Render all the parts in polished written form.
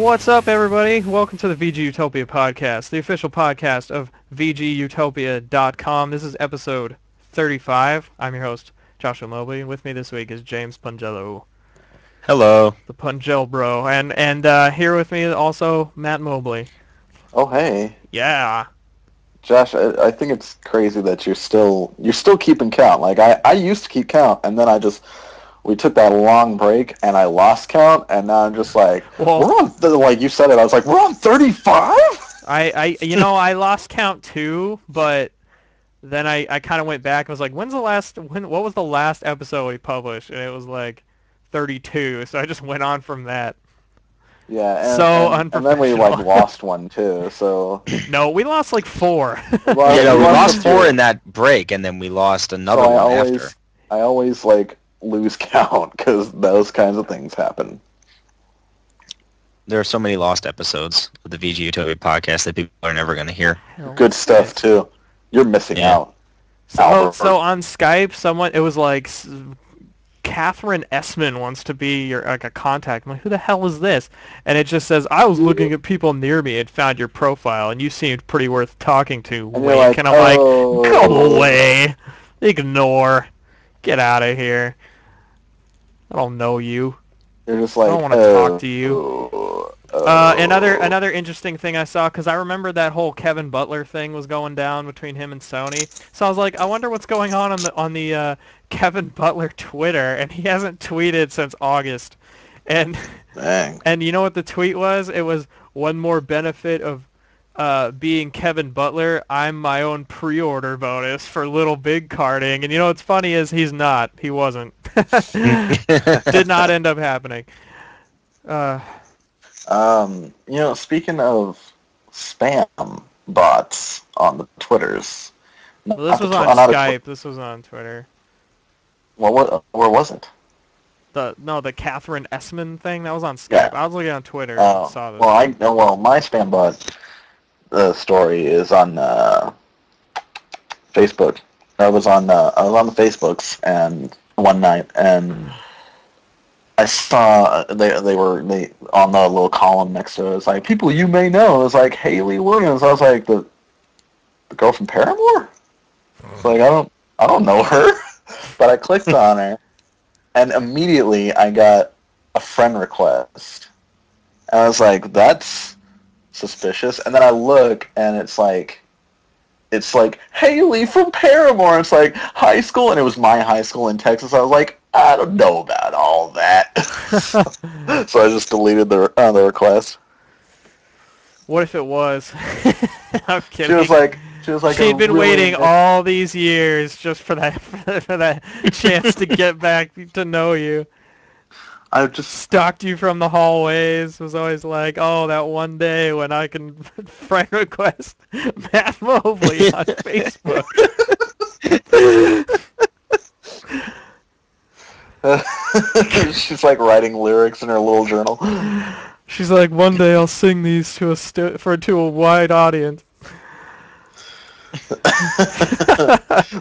What's up, everybody? Welcome to the VGU.TV podcast, the official podcast of VGU.TV.com. This is episode 35. I'm your host, Joshua Mobley. With me this week is James Pungello. Hello. The Pungello bro. And here with me also Matt Mobley. Oh, hey. Yeah. Josh, I think it's crazy that you're still keeping count. Like, I used to keep count, and then we took that long break, and I lost count, and now I'm just like, well, we're on, like you said it, I was like, we're on 35? I lost count too, but then I kind of went back and was like, what was the last episode we published? And it was like 32, so I just went on from that. Yeah, and then we lost one too, so... No, we lost like 4. we lost 4 in that break, and then we lost another one after. I always, lose count, because those kinds of things happen. There are so many lost episodes of the VGU.TV podcast that people are never going to hear. Good stuff, too. You're missing out. So on Skype, it was like... Catherine Essman wants to be a contact. I'm like, who the hell is this? And it just says, I was looking at people near me and found your profile, and you seemed pretty worth talking to. And Wink. And I'm like, go away. Ignore. Get out of here. I don't know you. You're just like, I don't want to talk to you. Another interesting thing I saw, because I remember that whole Kevin Butler thing was going down between him and Sony. So I was like, I wonder what's going on the Kevin Butler Twitter, and he hasn't tweeted since August. And dang. And you know what the tweet was? It was, one more benefit of being Kevin Butler, I'm my own pre-order bonus for Little Big Carding. And you know what's funny is he's not. He wasn't. Did not end up happening. Speaking of spam bots on the Twitters. Well, this was on Skype. This was on Twitter. Well, where was it? The Catherine Essman thing, that was on Skype. Yeah. I was looking on Twitter and saw this. My spam bot story is on Facebook. I was on the Facebooks and one night, and I saw they on the little column next to it. It's like, people you may know. It was like Haley Williams. I was like, the girl from Paramore. It's like, I don't know her, but I clicked on her, and immediately I got a friend request, and I was like, that's suspicious. And then I look, and it's like Haley from Paramore. It's like high school, and it was my high school in Texas. I was like, I don't know about all that. So I just deleted the request. What if it was? I'm kidding. She was like, she'd been waiting all these years just for that chance to get back to know you. I just stalked you from the hallways. Was always like, oh, that one day when I can friend request Matt Mobley on Facebook. She's like writing lyrics in her little journal. She's like, one day I'll sing these to a wide audience.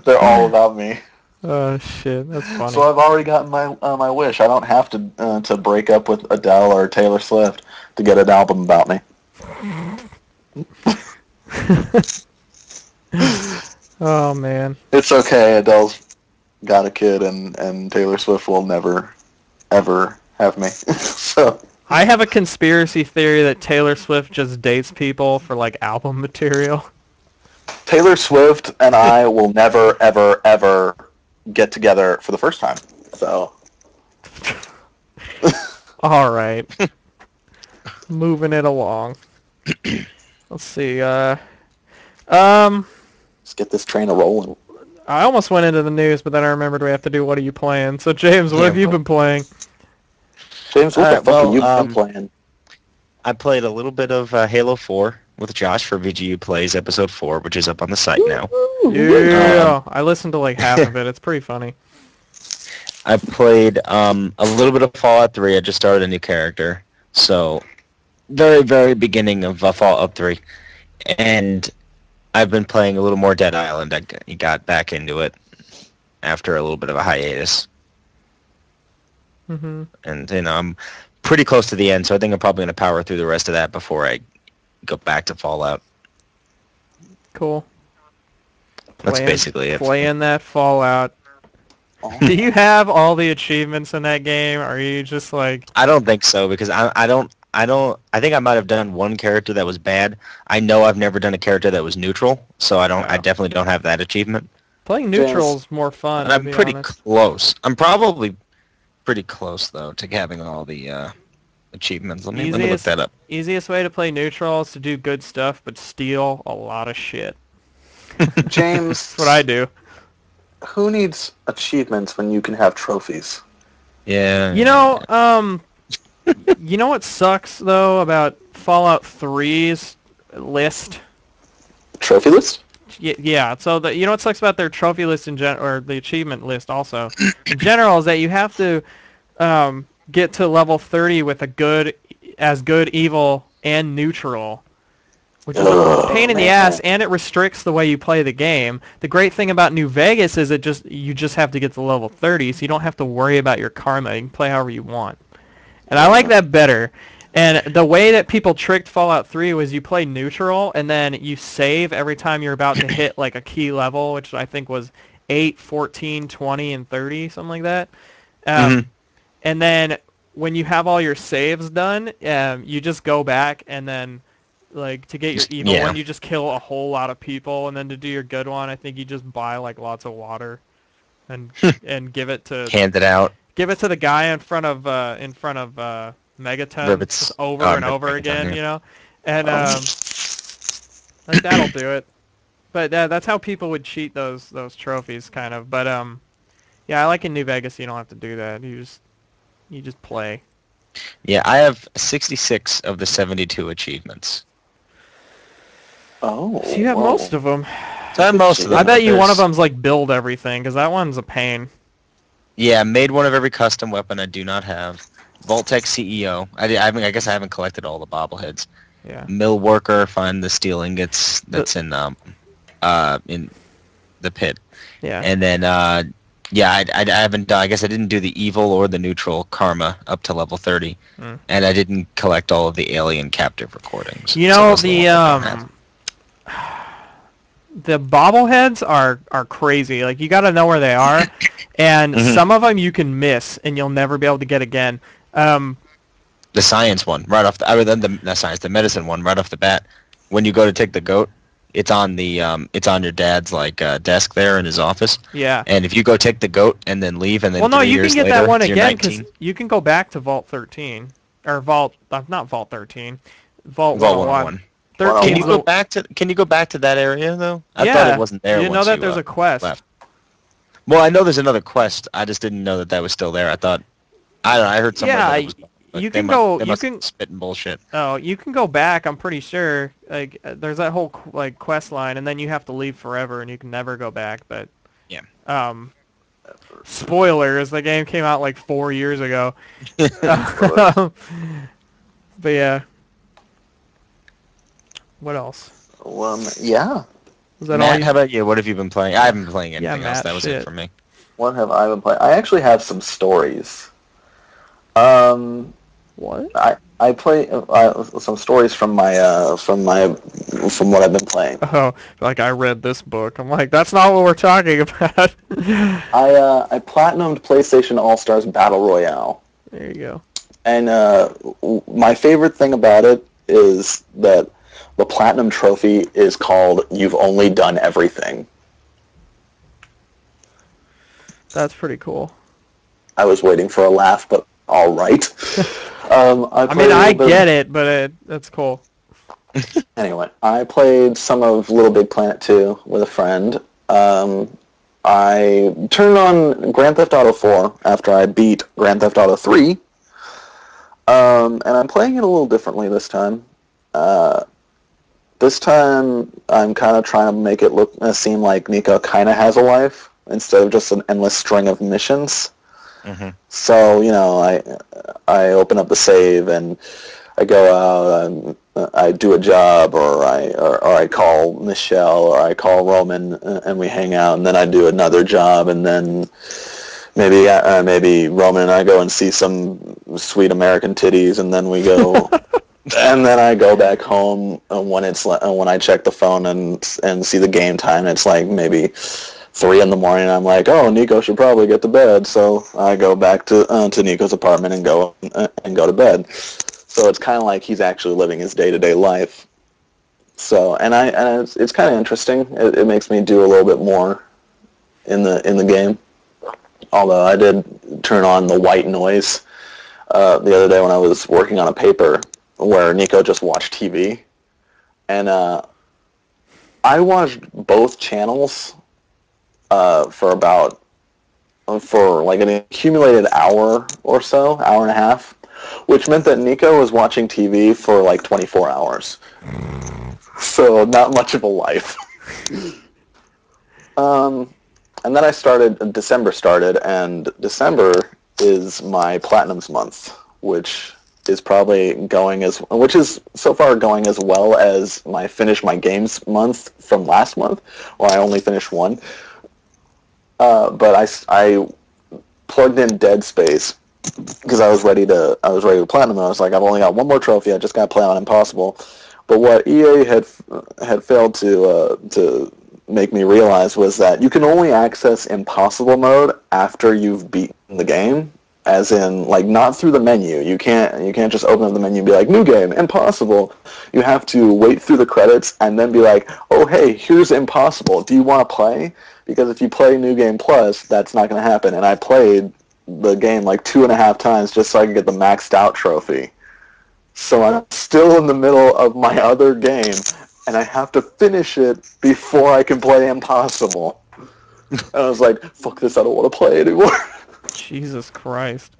They're all about me. Oh shit, that's funny. So I've already gotten my wish. I don't have to break up with Adele or Taylor Swift to get an album about me. Oh man. It's okay. Adele's got a kid, and Taylor Swift will never, ever have me. So I have a conspiracy theory that Taylor Swift just dates people for album material. Taylor Swift and I will never, ever, ever get together for the first time. So. All right. Moving it along. Let's see. Let's get this train a-rolling. I almost went into the news, but then I remembered we have to do What Are You Playing? So, James, what have you been playing? James, what the fuck have you been playing? I played a little bit of Halo 4 with Josh for VGU Plays Episode 4, which is up on the site now. Yeah, I listened to half of it. It's pretty funny. I played a little bit of Fallout 3. I just started a new character. So, very, very beginning of Fallout 3. And I've been playing a little more Dead Island. I got back into it after a little bit of a hiatus. Mm-hmm. And, I'm pretty close to the end, so I think I'm probably going to power through the rest of that before I go back to Fallout. Cool. That's basically it. Playing that Fallout. Do you have all the achievements in that game? Or are you just like... I don't think so, because I think I might have done one character that was bad. I know I've never done a character that was neutral, so I definitely don't have that achievement. Playing neutral's more fun. And I'm pretty close. I'm probably pretty close though to having all the achievements. Let me look that up. Easiest way to play neutral is to do good stuff, but steal a lot of shit. James, that's what I do. Who needs achievements when you can have trophies? Yeah. You know, you know what sucks though about Fallout 3's list? Trophy list? Yeah. So you know what sucks about their trophy list or the achievement list also in general is that you have to get to level 30 with a good, evil, and neutral, which is a pain in the ass, and it restricts the way you play the game. The great thing about New Vegas is you just have to get to level 30, so you don't have to worry about your karma. You can play however you want. And I like that better. And the way that people tricked Fallout 3 was you play neutral, and then you save every time you're about to hit like a key level, which I think was 8, 14, 20, and 30, something like that. And then when you have all your saves done, you just go back and then, like, to get your evil one, you just kill a whole lot of people, and then to do your good one, I think you just buy like lots of water, and give it to hand it out. Give it to the guy in front of Megaton over and over again, you know, and like that'll do it. But that's how people would cheat those trophies, kind of. But yeah, I like in New Vegas you don't have to do that. You just play. Yeah, I have 66 of the 72 achievements. Oh. So you have most of them. So I have most of them. I bet you one of them's like build everything, because that one's a pain. Yeah, made one of every custom weapon I do not have. Vault-Tec CEO. I guess I haven't collected all the bobbleheads. Yeah. Mill worker, find the steel ingots that's in the pit. Yeah. And then I haven't done. I guess I didn't do the evil or the neutral karma up to level 30, and I didn't collect all of the alien captive recordings. You know, the bobbleheads are crazy. Like, you got to know where they are, and some of them you can miss and you'll never be able to get again. The science one, right off the medicine one, right off the bat. When you go to take the goat, it's on your dad's desk there in his office. Yeah. And if you go take the goat and then leave, and then well, no, you can get that one again because you can go back to Vault 13 or not Vault 13, Vault 101. 13. Can you go back to that area though? I thought it wasn't there. You know that there's a quest. Left. Well, I know there's another quest. I just didn't know that was still there. I thought, I don't know. I heard somewhere that it was. You can go. You can spitting bullshit. Oh, you can go back. I'm pretty sure. Like, there's that whole quest line, and then you have to leave forever, and you can never go back. But yeah. Spoilers: the game came out like 4 years ago. But yeah. What else? Yeah. Was that Matt, how about you? What have you been playing? I haven't been playing anything else. Matt, That was it for me. What have I been playing? I actually have some stories. What? I play some stories from what I've been playing. Oh, like I read this book. I'm like, that's not what we're talking about. I platinumed PlayStation All-Stars Battle Royale. There you go. And my favorite thing about it is that the Platinum Trophy is called You've Only Done Everything. That's pretty cool. I was waiting for a laugh, but all right. I get it, but that's cool. Anyway, I played some of Little Big Planet 2 with a friend. I turned on Grand Theft Auto 4 after I beat Grand Theft Auto 3. And I'm playing it a little differently this time. This time, I'm kind of trying to make it seem like Nico kind of has a life instead of just an endless string of missions. Mm-hmm. So, I open up the save and I go out and I do a job, or I call Michelle, or I call Roman, and we hang out, and then I do another job, and then maybe Roman and I go and see some sweet American titties, and then we go, and then I go back home when I check the phone and see the game time. It's like maybe 3 in the morning. I'm like, oh, Nico should probably get to bed, so I go back to Nico's apartment and go to bed. So it's kind of like he's actually living his day-to-day life. So and it's kind of interesting. It makes me do a little bit more in the game. Although I did turn on the white noise the other day when I was working on a paper where Nico just watched TV, and I watched both channels for like an accumulated hour or so, hour and a half, which meant that Nico was watching TV for like 24 hours. So not much of a life. And then December started, and December is my Platinums month, which is so far going as well as finish my games month from last month, where I only finished one. But I plugged in Dead Space because I was ready to platinum. And I was like, I've only got one more trophy. I just got to play on Impossible. But what EA had failed to make me realize was that you can only access Impossible mode after you've beaten the game. As in, like, not through the menu. You can't just open up the menu and be like, new game, Impossible. You have to wait through the credits and then be like, oh, hey, here's Impossible. Do you want to play? Because if you play New Game Plus, that's not going to happen. And I played the game like 2.5 times just so I could get the maxed out trophy. So I'm still in the middle of my other game, and I have to finish it before I can play Impossible. And I was like, fuck this, I don't want to play anymore. Jesus Christ.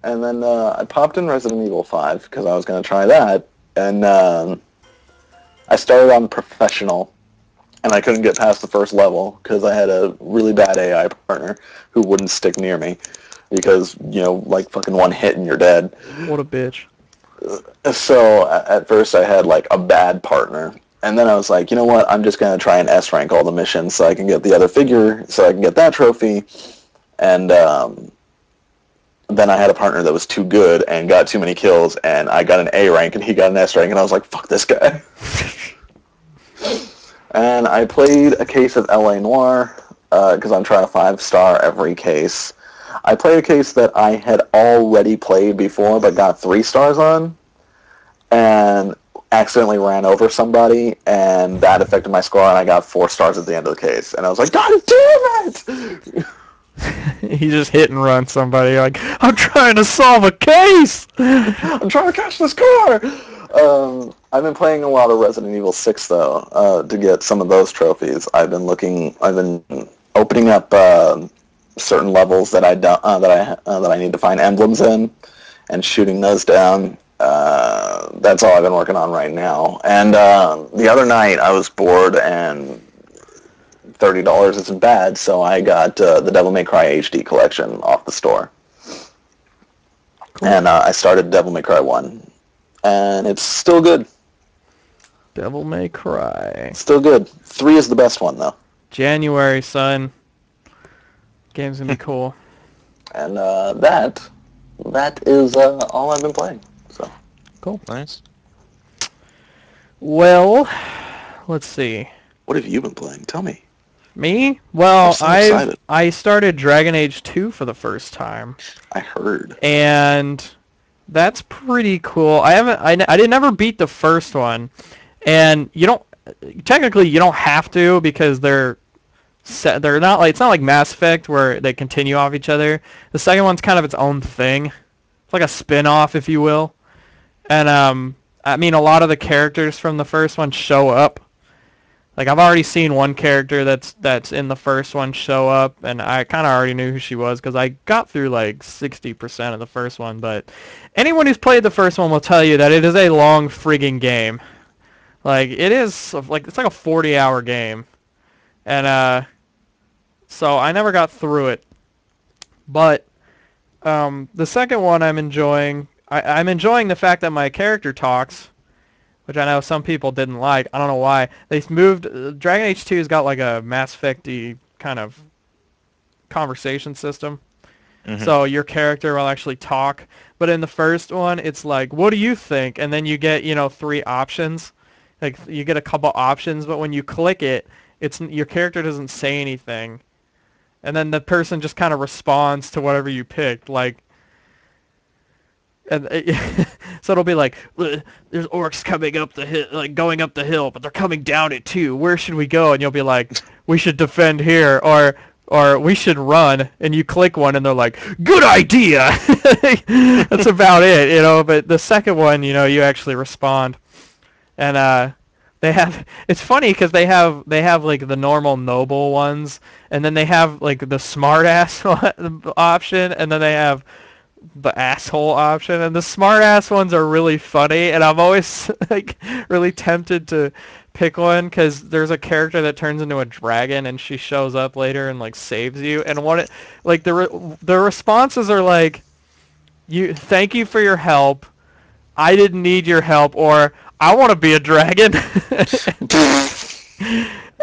And then I popped in Resident Evil 5 because I was going to try that. And I started on Professional, and I couldn't get past the first level because I had a really bad AI partner who wouldn't stick near me because, like fucking one hit and you're dead. What a bitch. So at first I had like a bad partner. And then I was like, you know what, I'm just going to try and S-rank all the missions so I can get the other figure, so I can get that trophy. And then I had a partner that was too good and got too many kills, and I got an A rank and he got an S rank, and I was like, fuck this guy. And I played a case of L.A. Noire, because I'm trying to 5-star every case. I played a case that I had already played before but got 3 stars on, and accidentally ran over somebody, and that affected my score, and I got 4 stars at the end of the case. And I was like, God damn it! He just hit and run somebody like, I'm trying to solve a case! I'm trying to catch this car! I've been playing a lot of Resident Evil 6 though, to get some of those trophies. I've been opening up certain levels that I need to find emblems in, and shooting those down. That's all I've been working on right now. And the other night I was bored, and $30 isn't bad, so I got the Devil May Cry HD collection off the store. Cool. And I started Devil May Cry 1, and it's still good. Devil May Cry. Still good. 3 is the best one, though. January, son. Game's gonna be cool. And that is all I've been playing. So cool. Nice. Well, let's see. What have you been playing? Tell me. Me? Well, so I started Dragon Age 2 for the first time. I heard. And that's pretty cool. I didn't ever beat the first one, and you don't have to, because they're not like, it's not like Mass Effect where they continue off each other. The second one's kind of its own thing. It's like a spin-off, if you will. And I mean, a lot of the characters from the first one show up. Like, I've already seen one character that's in the first one show up, and I kind of already knew who she was because I got through like 60% of the first one. But anyone who's played the first one will tell you that it is a long friggin' game. Like, it is like, it's like a 40-hour game, and so I never got through it. But the second one I'm enjoying. I'm enjoying the fact that my character talks, which I know some people didn't like. I don't know why. They moved... Dragon Age 2's got like a Mass Effect-y kind of conversation system. Mhm. So your character will actually talk. But in the first one, it's like, what do you think? And then you get, 3 options. Like, you get a couple options, but when you click it, your character doesn't say anything. And then the person just kind of responds to whatever you picked. Like, and so it'll be like, there's orcs coming up the hill, like going up the hill, but they're coming down it too. Where should we go? And you'll be like, we should defend here, or we should run. And you click one, and they're like, good idea. That's about it, But the second one, you actually respond, and it's funny because they have like the normal noble ones, and then they have like the smart ass option, and then they have the asshole option, and the smart ass ones are really funny, and I'm always like really tempted to pick one because there's a character that turns into a dragon, and she shows up later and like saves you, and the responses are like, thank you for your help, I didn't need your help, or I want to be a dragon.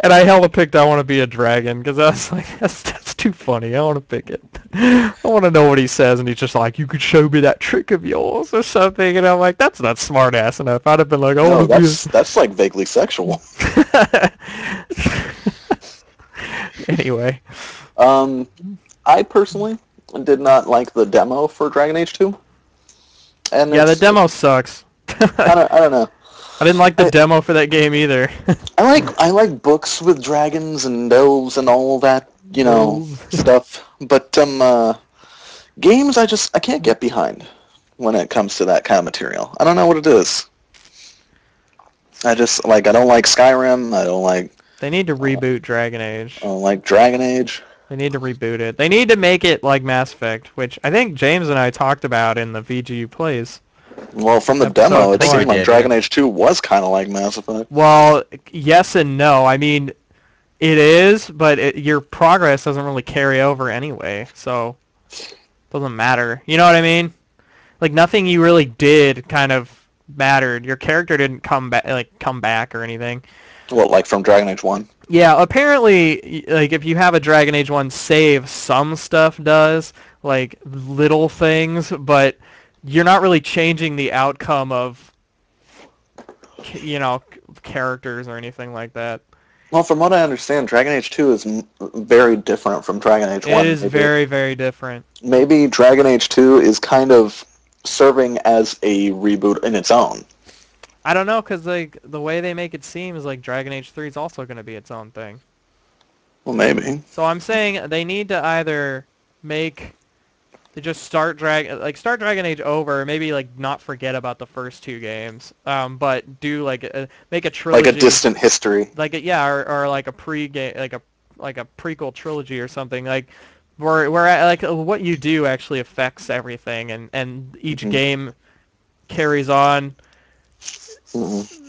And I hella picked I want to be a dragon because I was like, that's too funny. I want to pick it. I want to know what he says, and he's just like, you could show me that trick of yours or something, and I'm like, that's not smart ass enough. I'd have been like, no, that's like vaguely sexual. Anyway, I personally did not like the demo for Dragon Age 2. And yeah, the demo sucks. I don't know. I didn't like the demo for that game either. I like books with dragons and elves and all that, stuff. But games I can't get behind when it comes to that kind of material. I don't know what it is. I don't like Skyrim. I don't like. They need to reboot Dragon Age. I don't like Dragon Age. They need to reboot it. They need to make it like Mass Effect, which I think James and I talked about in the VGU Plays. Well, from the demo, it seemed like Dragon Age 2 was kind of like Mass Effect. Well, yes and no. I mean, it is, but your progress doesn't really carry over anyway, so it doesn't matter. You know what I mean? Like, nothing you really did kind of mattered. Your character didn't come back or anything. Well, like from Dragon Age 1? Yeah, apparently, like, if you have a Dragon Age 1 save, some stuff does, like, little things, but you're not really changing the outcome of, characters or anything like that. Well, from what I understand, Dragon Age 2 is very different from Dragon Age 1. It is very, very different. Maybe Dragon Age 2 is kind of serving as a reboot in its own. I don't know, because like the way they make it seem is like Dragon Age 3 is also going to be its own thing. Well, maybe. So I'm saying they need to either just start Dragon Age over, maybe like not forget about the first 2 games, but do make a trilogy, like a distant history, or like a pre-game, like a prequel trilogy or something, like where like what you do actually affects everything, and each game carries on.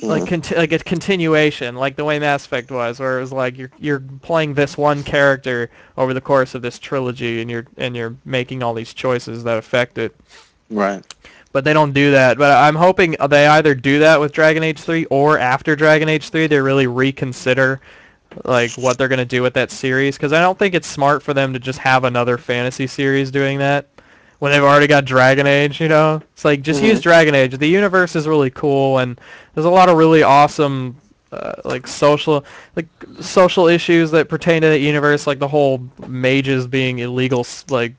Like like a continuation, like the way Mass Effect was, where it was like you're playing this one character over the course of this trilogy, and you're making all these choices that affect it. Right. But they don't do that. But I'm hoping they either do that with Dragon Age 3, or after Dragon Age 3 they really reconsider like what they're gonna do with that series, because I don't think it's smart for them to just have another fantasy series doing that when they've already got Dragon Age, It's like, just use Dragon Age. The universe is really cool, and there's a lot of really awesome, social issues that pertain to that universe, like the whole mages being illegal, like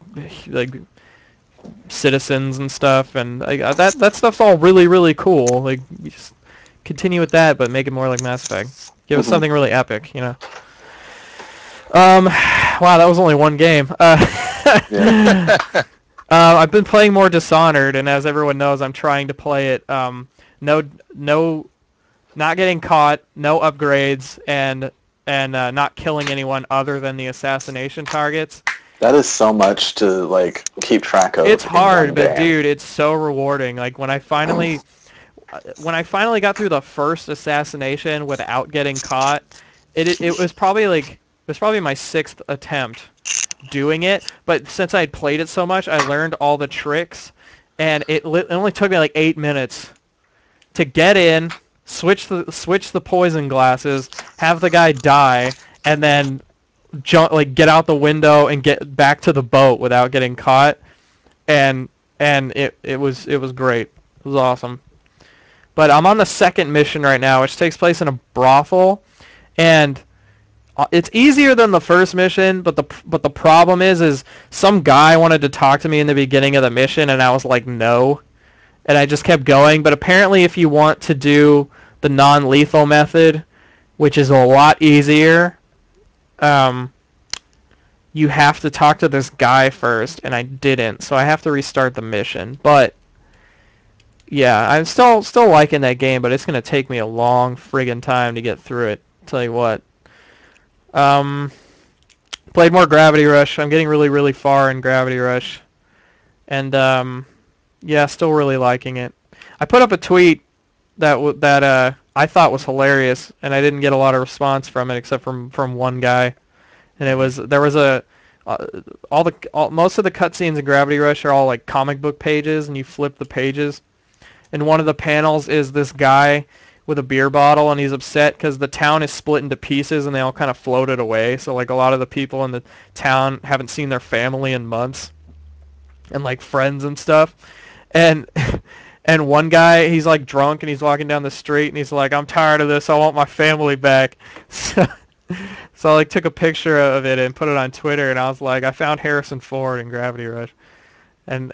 citizens and stuff, and that stuff's all really, really cool. Like, you just continue with that, but make it more like Mass Effect. Give us something really epic, Wow, that was only one game. Yeah. I've been playing more Dishonored, and as everyone knows, I'm trying to play it. Not getting caught, no upgrades, and not killing anyone other than the assassination targets. That is so much to keep track of. It's hard, but dude, it's so rewarding. Like when I finally got through the first assassination without getting caught, it was probably my 6th attempt doing it, but since I had played it so much, I learned all the tricks, and it only took me like 8 minutes to get in, switch the poison glasses, have the guy die, and then get out the window and get back to the boat without getting caught, and it was great. It was awesome. But I'm on the second mission right now, which takes place in a brothel, and it's easier than the first mission. But the problem is some guy wanted to talk to me in the beginning of the mission, and I was like, no, and I just kept going. But apparently, if you want to do the non-lethal method, which is a lot easier, you have to talk to this guy first, and I didn't, so I have to restart the mission. But yeah, I'm still liking that game, but it's gonna take me a long friggin' time to get through it. Tell you what. Played more Gravity Rush. I'm getting really, really far in Gravity Rush, and yeah, still really liking it. I put up a tweet that I thought was hilarious, and I didn't get a lot of response from it except from one guy. And most of the cutscenes in Gravity Rush are all like comic book pages, and you flip the pages. And one of the panels is this guy with a beer bottle, and he's upset because the town is split into pieces, and they all kind of floated away. So like a lot of the people in the town haven't seen their family in months, and like friends and stuff. And and one guy, he's like drunk, and he's walking down the street, and he's like, "I'm tired of this. I want my family back." So I like took a picture of it and put it on Twitter, and I was like, I found Harrison Ford in Gravity Rush, and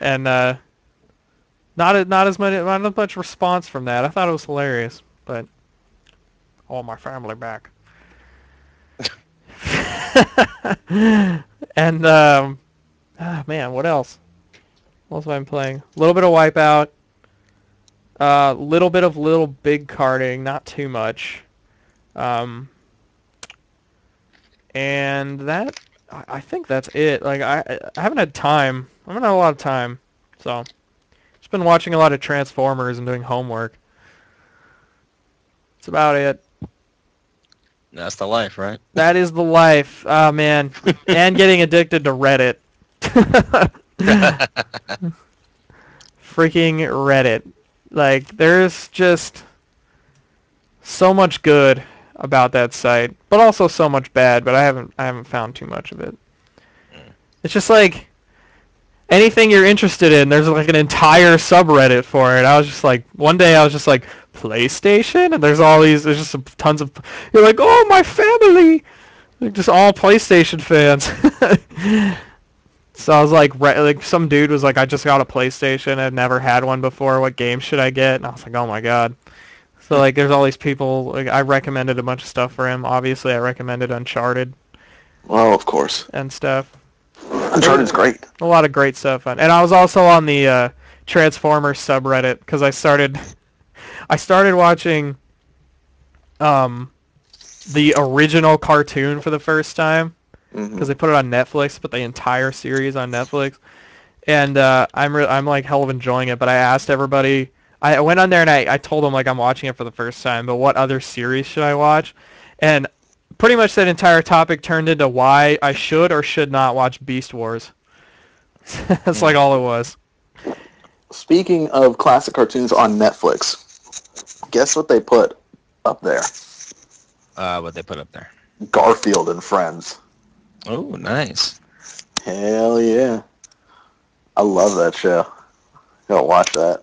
not as much response from that. I thought it was hilarious, but I want my family back. And man, what else? What else have I been playing? A little bit of Wipeout, little bit of Little Big karting, not too much. And that, I think that's it. Like I haven't had time. I haven't had a lot of time, so just been watching a lot of Transformers and doing homework. That's about it. That's the life, right? That is the life. Oh man, and getting addicted to Reddit. Freaking Reddit. Like there's just so much good about that site, but also so much bad, but I haven't found too much of it. It's just like anything you're interested in, there's like an entire subreddit for it. I was just like, one day I was just like, PlayStation? And there's just tons of, you're like, oh, my family! They're just all PlayStation fans. So I was like some dude was like, I just got a PlayStation, I'd never had one before, what game should I get? And I was like, oh my god. So like there's all these people, like I recommended a bunch of stuff for him. Obviously I recommended Uncharted. Well, of course. And stuff. Uncharted's great. A lot of great stuff on. And I was also on the Transformers subreddit because I started watching the original cartoon for the first time because they put it on Netflix, put the entire series on Netflix. And I'm like hell of enjoying it, but I asked everybody, I went on there and I told them like I'm watching it for the first time, but what other series should I watch? And pretty much that entire topic turned into why I should or should not watch Beast Wars. That's like all it was. Speaking of classic cartoons on Netflix, guess what they put up there? What they put up there? Garfield and Friends. Oh, nice. Hell yeah. I love that show. Gotta watch that.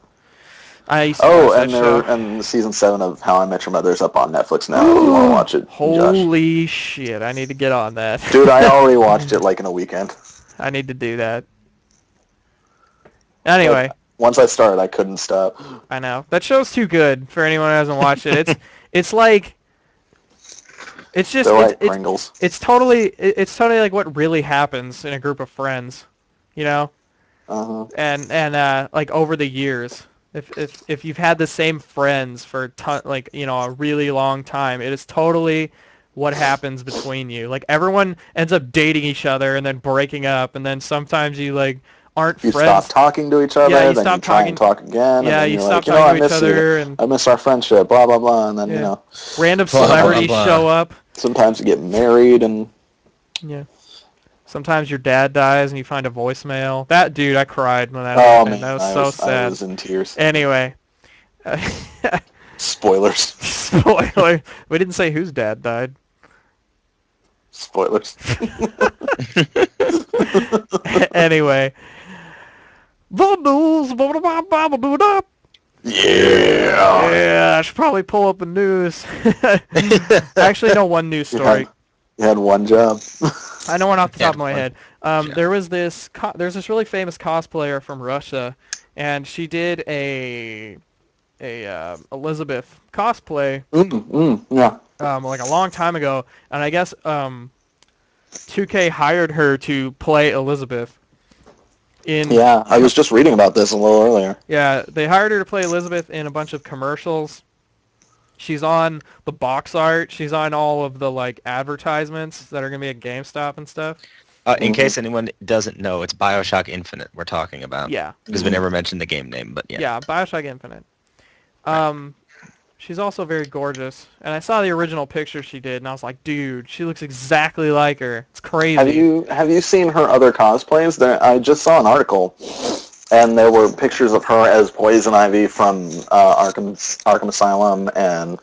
I used to watch that show. And season 7 of How I Met Your Mother is up on Netflix now. If you want to watch it, Holy shit! I need to get on that. Dude, I already watched it like in a weekend. I need to do that. Anyway. But once I started, I couldn't stop. I know that show's too good for anyone who hasn't watched it. It's like Pringles. It's totally like what really happens in a group of friends, you know. And like over the years. If you've had the same friends for a really long time, it is totally what happens between you. Like everyone ends up dating each other and then breaking up, and then sometimes you like aren't friends. You stop talking to each other, yeah, then you try and talk again. Yeah, and then you you're stop like, talking to each other, and I miss our friendship. Blah blah blah, and then random celebrities show up. Sometimes you get married, and sometimes your dad dies and you find a voicemail. That dude, I cried when that happened. That was so sad. I was in tears. Anyway. Spoilers. Spoiler. We didn't say whose dad died. Spoilers. Anyway. The news. Yeah, I should probably pull up the news. I actually know one news story. You had one job. I know one off the top of my head. There's this really famous cosplayer from Russia, and she did a Elizabeth cosplay. Yeah. Like a long time ago, and I guess 2K hired her to play Elizabeth. Yeah, I was just reading about this a little earlier. Yeah, they hired her to play Elizabeth in a bunch of commercials. She's on the box art. She's on all of the like advertisements that are gonna be at GameStop and stuff. In case anyone doesn't know, it's Bioshock Infinite we're talking about. Yeah. Because we never mentioned the game name, but yeah. Yeah, Bioshock Infinite. She's also very gorgeous, and I saw the original picture she did, and I was like, dude, she looks exactly like her. It's crazy. Have you seen her other cosplays? I just saw an article, and there were pictures of her as Poison Ivy from Arkham Asylum and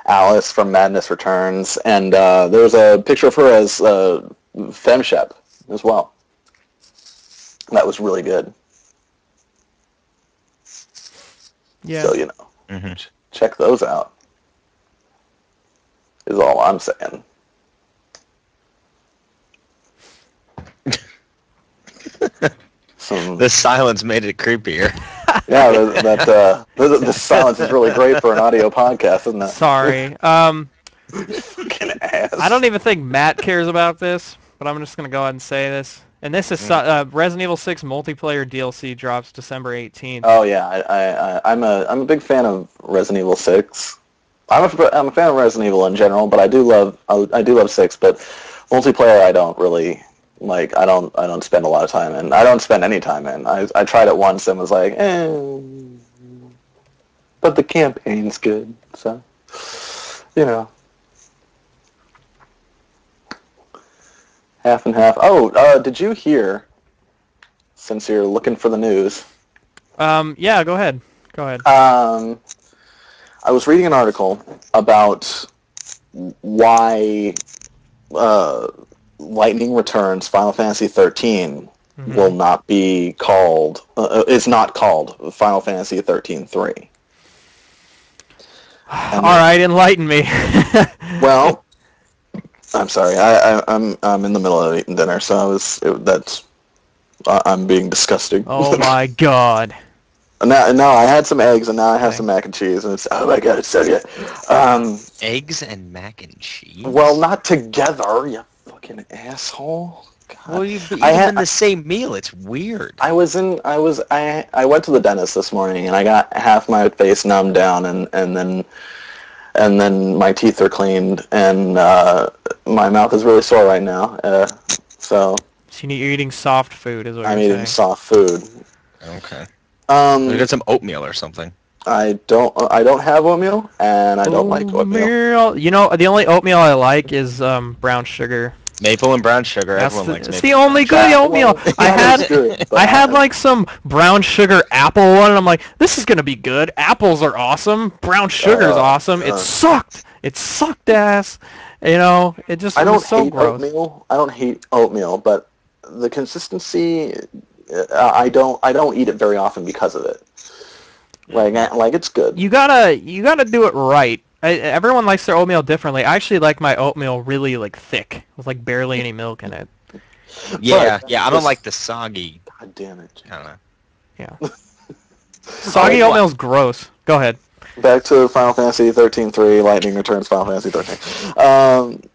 Alice from Madness Returns, and there was a picture of her as FemShep as well. That was really good. Yeah. So, you know. Mm-hmm. Check those out, is all I'm saying. The silence made it creepier. Yeah, the silence is really great for an audio podcast, isn't it? Sorry. Fucking ass. I don't even think Matt cares about this, but I'm just going to go ahead and say this. And this is Resident Evil 6 multiplayer DLC drops December 18th. Oh yeah, I'm a big fan of Resident Evil 6. I'm a fan of Resident Evil in general, but I do love 6. But multiplayer, I don't really like. I don't spend a lot of time in. I don't spend any time in. I tried it once and was like, but the campaign's good, so you know. Half and half. Oh, did you hear, since you're looking for the news? Yeah, go ahead. I was reading an article about why Lightning Returns Final Fantasy XIII will not be called, is not called Final Fantasy XIII 3. All right, enlighten me. Well, I'm sorry. I'm in the middle of eating dinner, so I'm being disgusting. Oh my god. Now I had some eggs, and now I have some mac and cheese, and it's oh my god, it's so good. Eggs and mac and cheese. Well, not together, you fucking asshole. God. Well, you eat them in the same meal. It's weird. I went to the dentist this morning, and I got half my face numbed down, and then my teeth are cleaned, and my mouth is really sore right now. So you're eating soft food, is what I'm you're eating saying. soft food. Okay. You got some oatmeal or something. I don't have oatmeal, and I don't like oatmeal. You know, the only oatmeal I like is brown sugar. Maple and brown sugar. Everyone likes maple. It's the only good oatmeal. I had like some brown sugar apple one, and I'm like, this is gonna be good. Apples are awesome. Brown sugar is awesome. It sucked. It sucked ass. You know, it just was so gross. Oatmeal. I don't hate oatmeal, but the consistency, I don't eat it very often because of it. Like it's good. You gotta do it right. Everyone likes their oatmeal differently. I actually like my oatmeal really like thick with like barely any milk in it. Yeah, I don't like the soggy. God damn it. I don't know. Yeah. Soggy oatmeal's gross. Go ahead. Back to Final Fantasy XIII 3, Lightning Returns Final Fantasy XIII.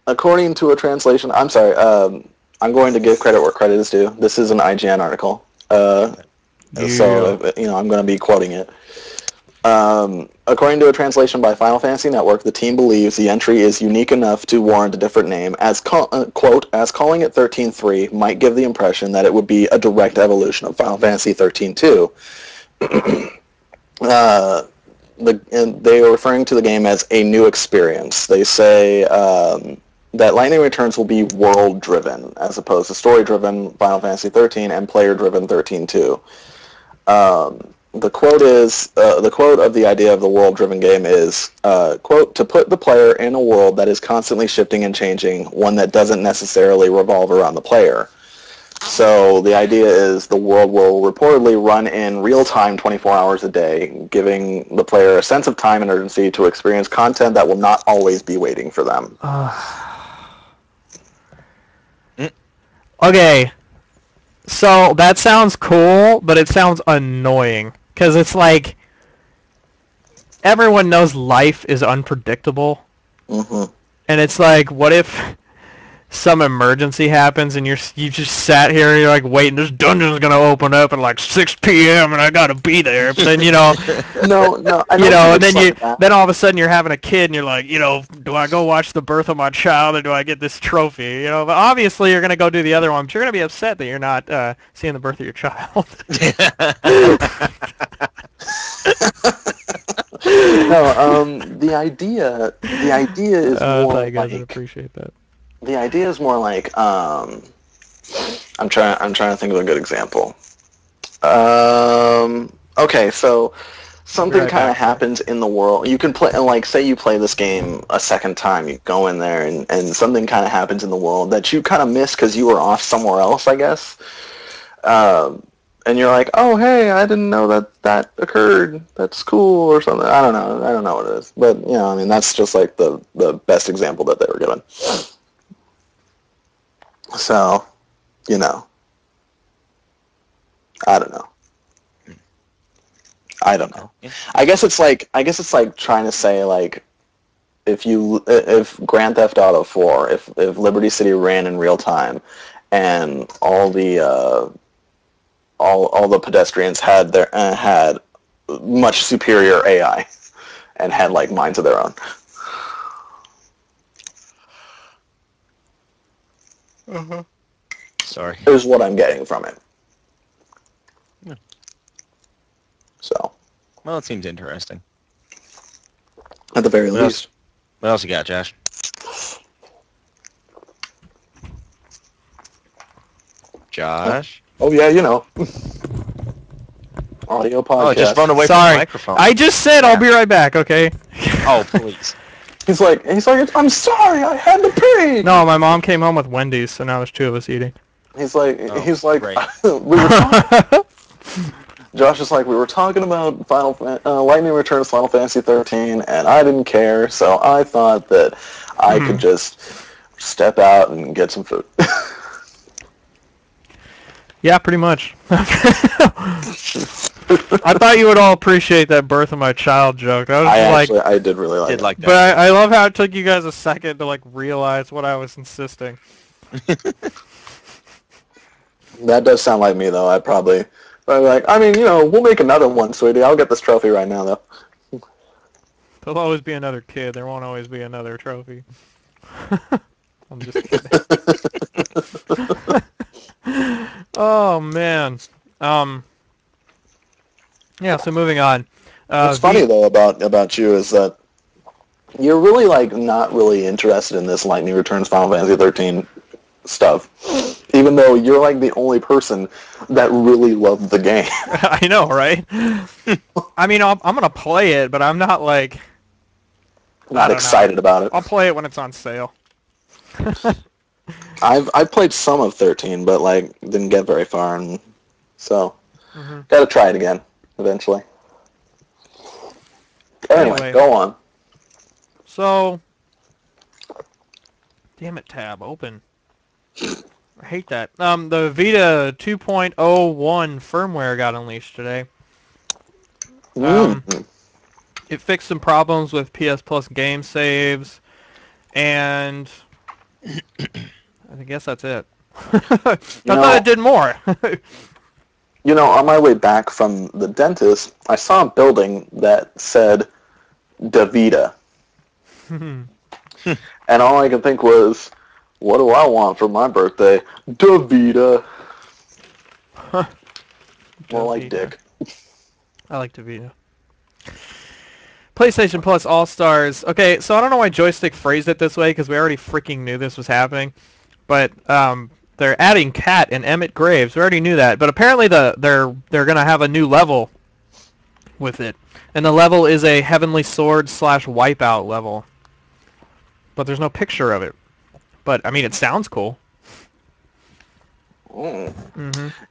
According to a translation, I'm sorry, I'm going to give credit where credit is due. This is an IGN article. So, I'm going to be quoting it. According to a translation by Final Fantasy Network, the team believes the entry is unique enough to warrant a different name, as quote, as calling it 13-3 might give the impression that it would be a direct evolution of Final Fantasy 13-2. They are referring to the game as a new experience. They say that Lightning Returns will be world-driven, as opposed to story-driven Final Fantasy 13 and player-driven 13-2. the quote is the quote of the idea of the world-driven game is quote, to put the player in a world that is constantly shifting and changing, one that doesn't necessarily revolve around the player. So the idea is the world will reportedly run in real time 24 hours a day, giving the player a sense of time and urgency to experience content that will not always be waiting for them. Okay, so that sounds cool, but it sounds annoying. Because it's like, everyone knows life is unpredictable. Mm-hmm. And it's like, what if some emergency happens and you just sat here and you're like waiting, this dungeon's gonna open up at like 6 p.m. and I gotta be there. But then no, and then all of a sudden you're having a kid and you're like, do I go watch the birth of my child or do I get this trophy? But obviously you're gonna go do the other one, but you're gonna be upset that you're not seeing the birth of your child. No, the idea is more you guys would like appreciate that. the idea is more like I'm trying to think of a good example. Okay, so something kind of happens in the world. You can play, like, say you play this game a second time. You go in there and something kind of happens in the world that you kind of missed because you were off somewhere else, I guess. And you're like, oh, hey, I didn't know that occurred. That's cool or something. I don't know what it is. But, I mean, that's just like the best example that they were given. So, I don't know. I guess it's like trying to say, like, if Grand Theft Auto 4, if Liberty City ran in real time and all the pedestrians had much superior AI and had like minds of their own. Sorry. Is what I'm getting from it. Yeah. So. Well, it seems interesting. At the very least. What else you got, Josh? Josh? Oh yeah, audio podcast. Oh, just run away from the microphone. I just said I'll be right back, okay? Oh, please. He's like, I'm sorry, I had to pee. No, my mom came home with Wendy's, so now there's two of us eating. He's like, great. Josh is like, we were talking about Lightning Returns Final Fantasy XIII, and I didn't care, so I thought that I could just step out and get some food. Yeah, pretty much. I thought you would all appreciate that birth of my child joke. I did really like it. But I love how it took you guys a second to like realize what I was insisting. That does sound like me, though. I'd probably like, I mean, we'll make another one, sweetie. I'll get this trophy right now, though. There'll always be another kid. There won't always be another trophy. I'm just kidding. Oh, man. Yeah, so moving on. What's funny, though, about you is that you're really, like, not really interested in this Lightning Returns Final Fantasy XIII stuff, even though you're, like, the only person that really loved the game. I know, right? I mean, I'm going to play it, but I'm not, like... Not excited about it. I'll play it when it's on sale. I've played some of 13, but, like, didn't get very far, and so gotta try it again eventually. Anyway, go on. So, damn it, tab, open. I hate that. The Vita 2.01 firmware got unleashed today. It fixed some problems with PS Plus game saves, and I guess that's it. I thought it did more. On my way back from the dentist, I saw a building that said DaVita. And all I could think was, what do I want for my birthday? DaVita. More like Dick. I like DaVita. PlayStation Plus All-Stars. Okay, so I don't know why Joystick phrased it this way, because we already freaking knew this was happening. But they're adding Kat and Emmett Graves. We already knew that. But apparently they're going to have a new level with it. And the level is a Heavenly Sword / Wipeout level. But there's no picture of it. But, I mean, it sounds cool.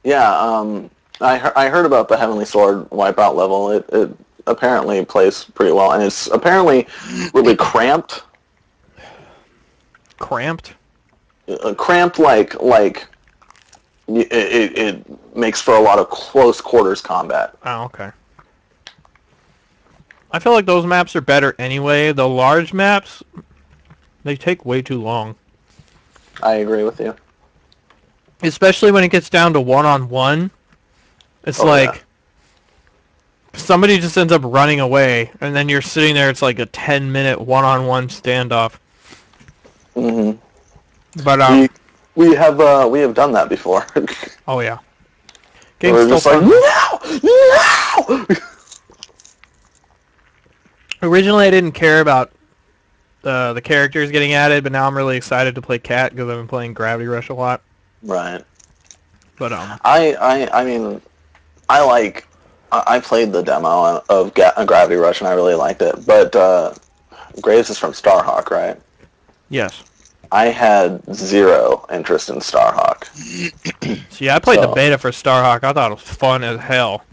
Yeah, I heard about the Heavenly Sword Wipeout level. It apparently plays pretty well, and it's apparently really cramped. Cramped? Cramped it makes for a lot of close quarters combat. Oh, okay. I feel like those maps are better anyway. The large maps, they take way too long. I agree with you. Especially when it gets down to one-on-one. It's somebody just ends up running away, and then you're sitting there, it's like a 10-minute one-on-one standoff. Mm-hmm. But, we have done that before. Oh, yeah. We're just like, no! Originally, I didn't care about the characters getting added, but now I'm really excited to play Cat because I've been playing Gravity Rush a lot. Right. But I mean, I played the demo of Gravity Rush and I really liked it. But Graves is from Starhawk, right? Yes. I had zero interest in Starhawk. See, I played the beta for Starhawk. I thought it was fun as hell.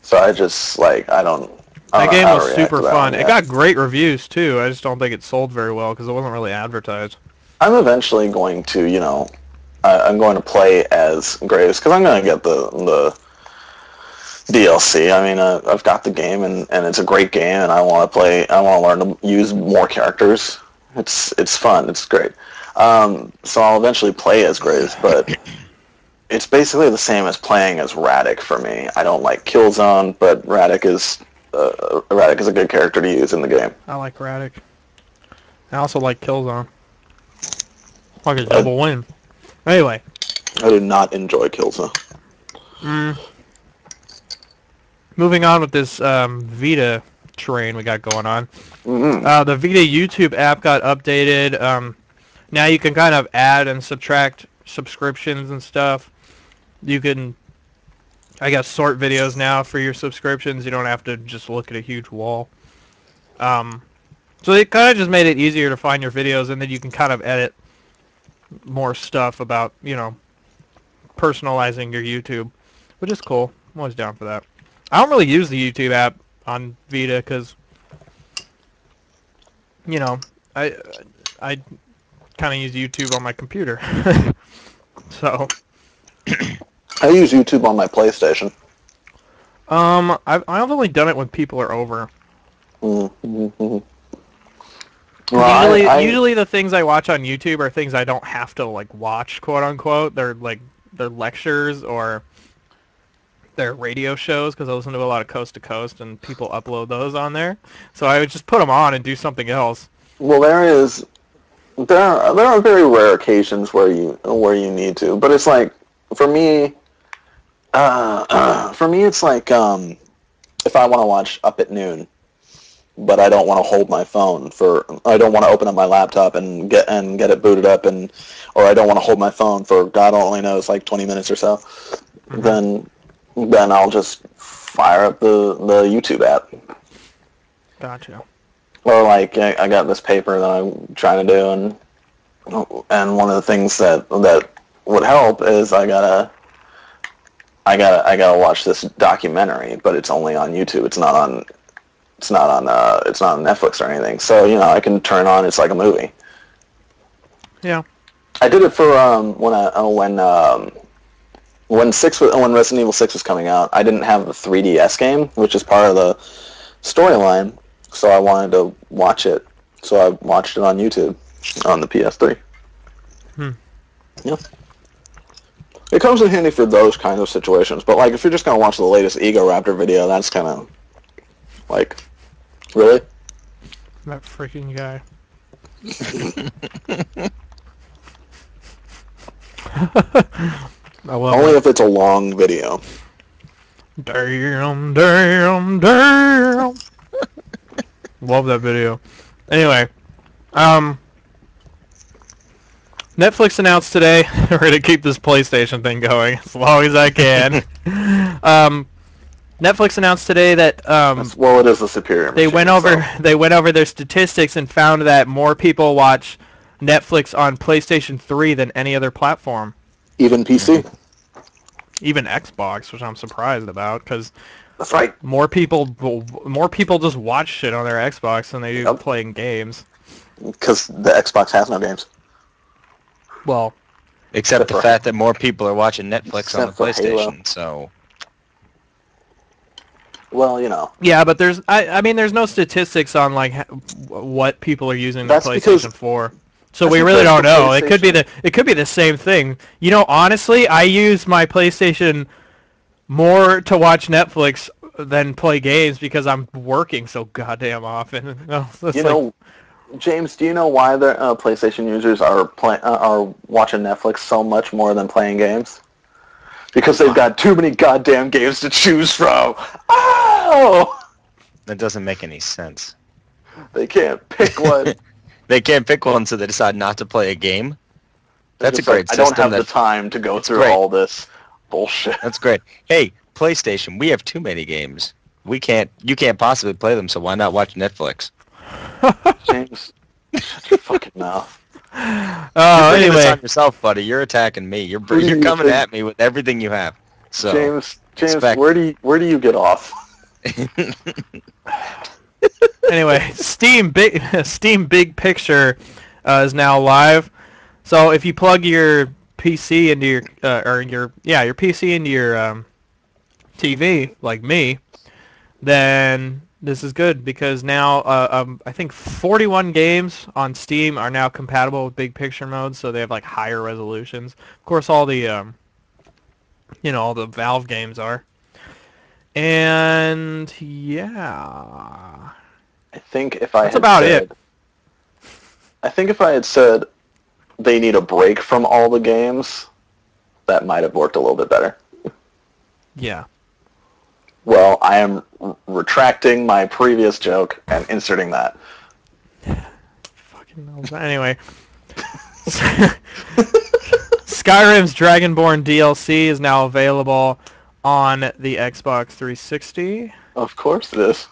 So I just I don't. That game was super fun. It got great reviews too. I just don't think it sold very well because it wasn't really advertised. I'm eventually going to, I'm going to play as Graves because I'm going to get the DLC. I mean, I've got the game and it's a great game, and I want to play. I want to learn to use more characters. It's fun. It's great. So I'll eventually play as Graves, but it's basically the same as playing as Radic for me. I don't like Killzone, but Radic is a good character to use in the game. I like Radic. I also like Killzone. Like a double win. Anyway. I did not enjoy Killzone. Moving on with this Vita train we got going on. Mm-hmm. The Vita YouTube app got updated. Now you can kind of add and subtract subscriptions and stuff. You can, I guess, sort videos now for your subscriptions. You don't have to just look at a huge wall. So it kind of just made it easier to find your videos, and then you can kind of edit more stuff about, personalizing your YouTube, which is cool. I'm always down for that. I don't really use the YouTube app on Vita because, I kind of use YouTube on my computer. So I use YouTube on my PlayStation. I've only done it when people are over. Mm-hmm. Well, usually the things I watch on YouTube are things I don't have to watch, quote unquote. They're lectures or they're radio shows because I listen to a lot of Coast to Coast and people upload those on there. So I would just put them on and do something else. Well, there are very rare occasions where you need to, but it's like for me it's like if I want to watch Up at Noon, but I don't want to hold my phone I don't want to open up my laptop and get it booted up, or I don't want to hold my phone for God only knows 20 minutes or so, then I'll just fire up the YouTube app. Gotcha. Or I got this paper that I'm trying to do, and one of the things that would help is I gotta watch this documentary, but it's only on YouTube. It's not on Netflix or anything. So I can turn on. It's like a movie. Yeah. I did it for when Resident Evil 6 was coming out. I didn't have the 3DS game, which is part of the storyline. So I wanted to watch it. So I watched it on YouTube on the PS3. Yeah. It comes in handy for those kinds of situations. But if you're just gonna watch the latest Ego Raptor video, that's kind of really? That freaking guy. Only if it's a long video. Damn. Love that video. Anyway, Netflix announced today we're going to keep this PlayStation thing going as long as I can. Netflix announced today that well, it is a superior they machine, went over so. they went over their statistics and found that more people watch Netflix on PlayStation 3 than any other platform. Even PC. Even Xbox, which I'm surprised about, because That's right. more people just watch shit on their Xbox than they do playing games. Because the Xbox has no games. Well, except the fact that more people are watching Netflix on the PlayStation. Halo. So, well, you know. Yeah, but I mean, there's no statistics on like what people are using the PlayStation for. So we really don't know. It could be the same thing. You know, honestly, I use my PlayStation more to watch Netflix than play games because I'm working so goddamn often. You know, James, do you know why the PlayStation users are watching Netflix so much more than playing games? Because they've got too many goddamn games to choose from. Oh! That doesn't make any sense. They can't pick one. They can't pick one, so they decide not to play a game. That's a great system. I don't have the time to go through all this bullshit. That's great. Hey, PlayStation, we have too many games. You can't possibly play them, so why not watch Netflix? James, shut your fucking mouth. Oh, anyway. This on yourself, buddy. You're attacking me. You're coming at me with everything you have. So, James, where do you get off? Anyway, Steam Big Picture is now live. So if you plug your PC into your your PC into your TV like me, then this is good because now I think 41 games on Steam are now compatible with Big Picture mode, so they have like higher resolutions. Of course, all the all the Valve games are. And yeah, I think if I had said they need a break from all the games, that might have worked a little bit better. Yeah. Well, I am retracting my previous joke and inserting that. Fucking hell. Anyway. Skyrim's Dragonborn DLC is now available on the Xbox 360. Of course it is.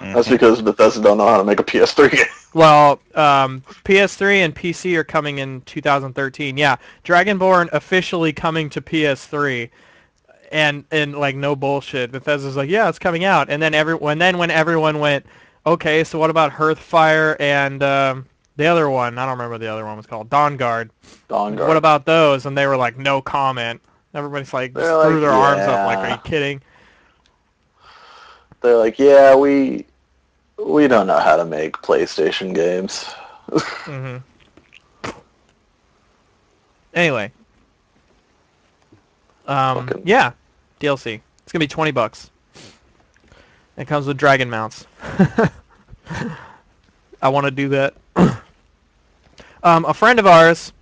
That's because Bethesda don't know how to make a PS3 game. Well, PS3 and PC are coming in 2013. Yeah, Dragonborn officially coming to PS3. And like no bullshit. Bethesda's like, yeah, it's coming out. And then when everyone went, okay, so what about Hearthfire and the other one? I don't remember what the other one was called. Dawnguard. What about those? And they were like, no comment. Everybody's like, threw their arms up like, are you kidding? They're like, yeah, we don't know how to make PlayStation games. Mm-hmm. Anyway. Yeah, DLC. It's gonna be $20. It comes with dragon mounts. I want to do that. A friend of ours,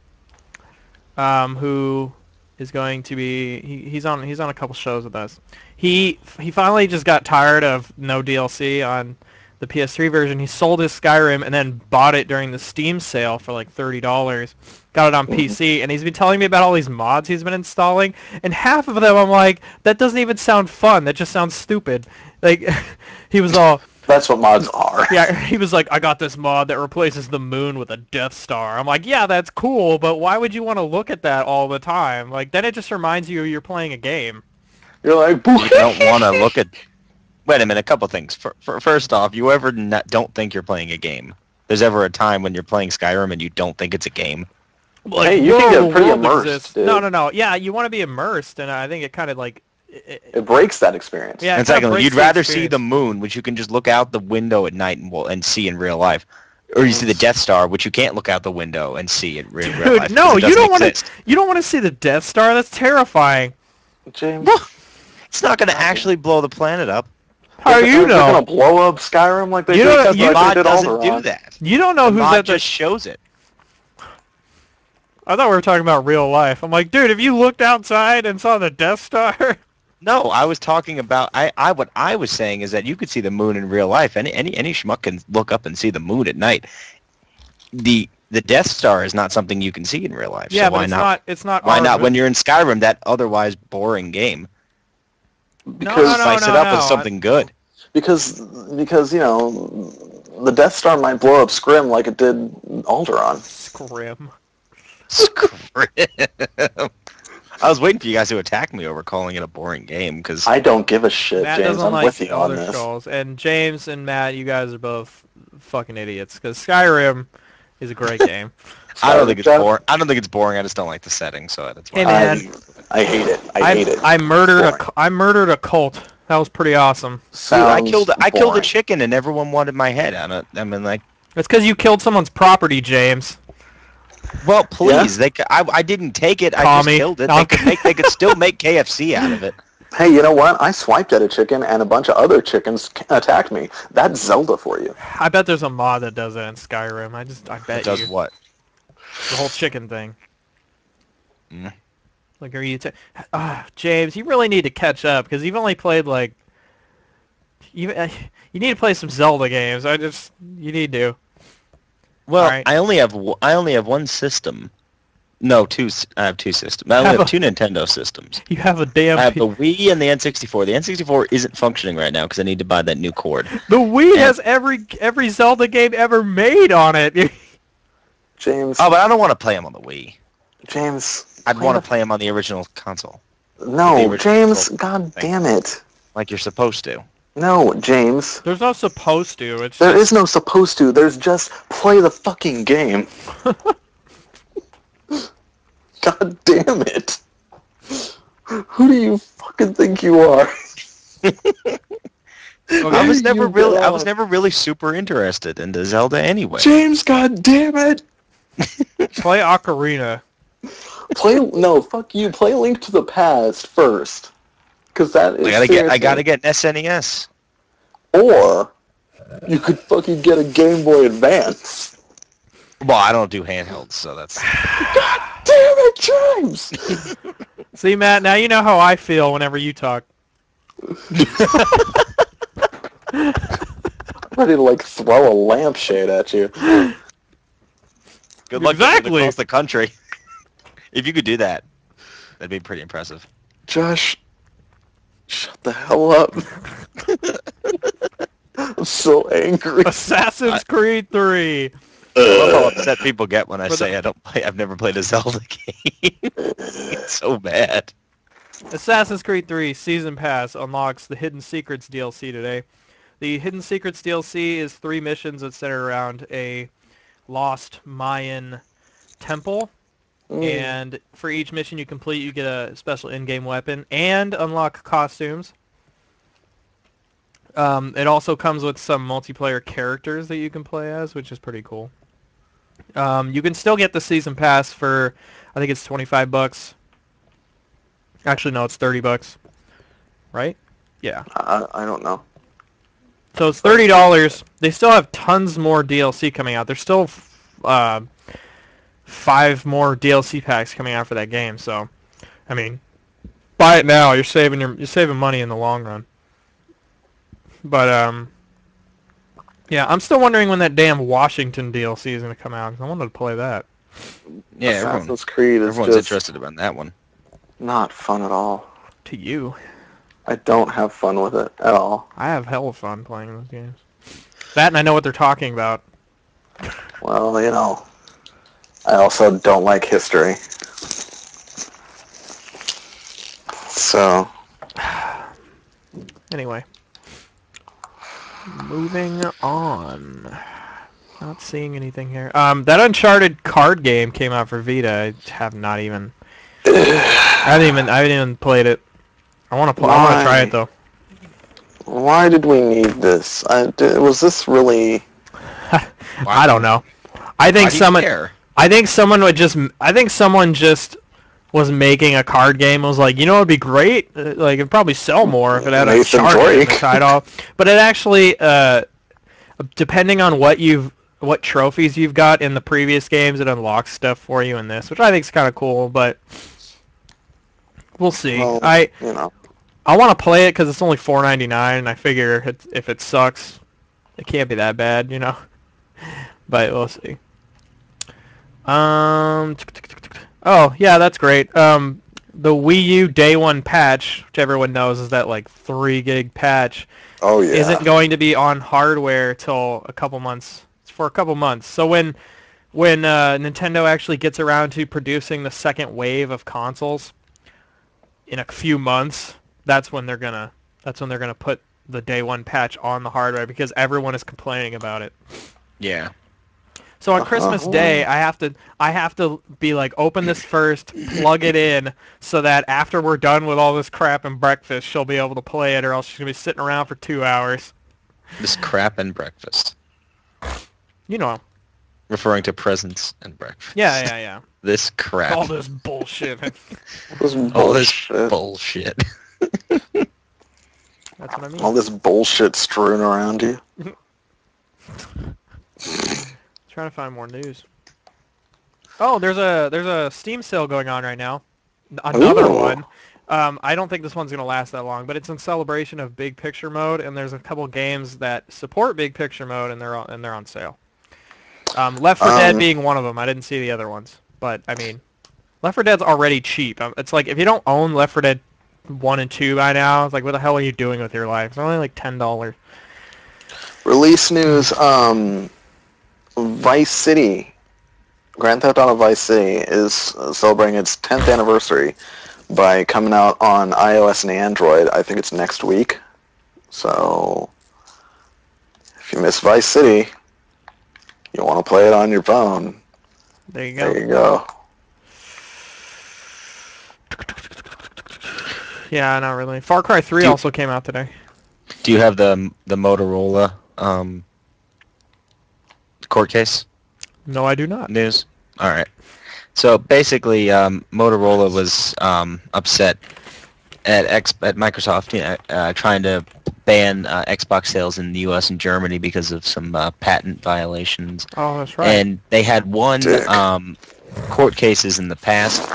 who is going to be he's on a couple shows with us. He finally just got tired of no DLC on the PS3 version. He sold his Skyrim and then bought it during the Steam sale for like $30. Got it on PC, and he's been telling me about all these mods he's been installing, and half of them I'm like, that doesn't even sound fun. That just sounds stupid. Like, he was all... That's what mods are. Yeah, he was like, I got this mod that replaces the moon with a Death Star. I'm like, yeah, that's cool, but why would you want to look at that all the time? Like, then it just reminds you you're playing a game. You're like, you don't want to look at... Wait a minute, a couple things. First off, you ever don't think you're playing a game? There's ever a time when you're playing Skyrim and you don't think it's a game? Like, hey, you can get pretty immersed, dude. No. Yeah, you want to be immersed, and I think it kind of like... It breaks that experience. Yeah, and secondly, you'd rather see the moon, which you can just look out the window at night and see in real life. Or you see the Death Star, which you can't look out the window and see in real life. Dude, no, you don't want to see the Death Star. That's terrifying. James. Well, it's not going to actually blow the planet up. How do you know? They're going to blow up Skyrim like they did doesn't do that. You don't know who's at the... just shows it. I thought we were talking about real life. I'm like, dude, if you looked outside and saw the Death Star... No, I was talking about... What I was saying is that you could see the moon in real life. Any schmuck can look up and see the moon at night. The Death Star is not something you can see in real life. Yeah, so but it's not. Why not when you're in Skyrim, that otherwise boring game? Because Spice it up with something good. because the Death Star might blow up Scrim like it did Alderaan. Scrim. Scrim. I was waiting for you guys to attack me over calling it a boring game, because I don't give a shit, Matt James. doesn't I'm like with you on Elder this. Scrolls, and James and Matt, you guys are both fucking idiots, because Skyrim is a great game. I don't think it's boring. I don't think it's boring. I just don't like the setting, so that's why. Hey, man. I hate it. I hate it. I murdered a cult. That was pretty awesome. Dude, I killed a boring. chicken and everyone wanted my head on it. I mean, like, It's because you killed someone's property, James. well, please, I didn't take it. I Tommy, just killed it. They could still make KFC out of it. Hey, you know what? I swiped at a chicken and a bunch of other chickens attacked me. That's Zelda for you. I bet there's a mod that does that in Skyrim. I bet It does what? The whole chicken thing. Mm. Like, are you... James, you really need to catch up, because you've only played, like... You need to play some Zelda games. You need to. Well, Right. I only have one system. No, two. I have two systems. I only have two Nintendo systems. You have a damn... I have the Wii and the N64. The N64 isn't functioning right now because I need to buy that new cord. The Wii has every Zelda game ever made on it. James. Oh, but I don't want to play them on the Wii. James. I'd want to play them on the original console. No, the original James. console God thing. damn it. Like you're supposed to. No, James. There's no supposed to. There is no supposed to. There's just play the fucking game. God damn it. Who do you fucking think you are? I was never really super interested into Zelda anyway. James, god damn it. Play Ocarina. Fuck you. Play Link to the Past first. Cause that is I gotta get an SNES. Or you could fucking get a Game Boy Advance. Well, I don't do handhelds, so that's... God damn it, James! See, Matt, now you know how I feel whenever you talk. I'm ready to, like, throw a lampshade at you. Good luck Exactly. getting across the country. If you could do that, that'd be pretty impressive. Josh, shut the hell up. I'm so angry. Assassin's Creed 3. I love how upset people get when I say I've never played a Zelda game. It's so bad. Assassin's Creed 3 Season Pass unlocks the Hidden Secrets DLC today. The Hidden Secrets DLC is 3 missions that center around a lost Mayan temple. And for each mission you complete, you get a special in-game weapon and unlock costumes. It also comes with some multiplayer characters that you can play as, which is pretty cool. You can still get the Season Pass for, I think it's $25. Actually, no, it's $30. Right? Yeah. I don't know. So it's $30. They still have tons more DLC coming out. There's still 5 more DLC packs coming out for that game. So, I mean, buy it now. You're saving money in the long run. But yeah, I'm still wondering when that damn Washington DLC is going to come out. 'Cause I wanted to play that. Yeah, Assassin's Creed is everyone's just interested in that one. not fun at all. To you. I don't have fun with it at all. I have hella fun playing those games. That and I know what they're talking about. Well, you know, I also don't like history. So, Anyway. Moving on. Not seeing anything here. That Uncharted card game came out for Vita. I have not even... I haven't even played it. I want to try it though. why did we need this? Was this really... I don't know. I think someone just was making a card game. Was like, you know, it'd be great. Like, it'd probably sell more if it had a Nathan shark in the Drake. title. But it actually, depending on what trophies you've got in the previous games, it unlocks stuff for you in this, which I think is kind of cool. But we'll see. Well, I you know, want to play it because it's only $4.99, and I figure if it sucks, it can't be that bad, you know. But we'll see. Oh yeah, that's great. the Wii U Day 1 patch, which everyone knows is that like 3 gig patch, Oh yeah. isn't going to be on hardware till a couple months. It's for a couple months. So when Nintendo actually gets around to producing the second wave of consoles in a few months, that's when they're gonna put the Day 1 patch on the hardware because everyone is complaining about it. Yeah. So on Christmas Day, I have to be like, open this first, plug it in, so that after we're done with all this crap and breakfast, she'll be able to play it, or else she's gonna be sitting around for 2 hours. This crap and breakfast. You know. Referring to presents and breakfast. Yeah. This crap. All this bullshit. All this bullshit. That's what I mean. All this bullshit strewn around you. Trying to find more news. Oh, there's a Steam sale going on right now. Another one. I don't think this one's gonna last that long, but it's in celebration of Big Picture Mode, and there's a couple games that support Big Picture Mode, and they're on sale. Left 4 Dead being one of them. I didn't see the other ones, but I mean, Left 4 Dead's already cheap. It's like if you don't own Left 4 Dead 1 and 2 by now, it's like, what the hell are you doing with your life? It's only like $10. Release news. Vice City, Grand Theft Auto Vice City is celebrating its 10th anniversary by coming out on iOS and Android. I think it's next week. So, if you miss Vice City, you want to play it on your phone. There you go. There you go. Yeah, not really. Far Cry 3 also came out today. Do you have the Motorola court case? No, I do not. News? Alright. So basically, Motorola was upset at Microsoft trying to ban Xbox sales in the US and Germany because of some patent violations. Oh, that's right. And they had won court cases in the past,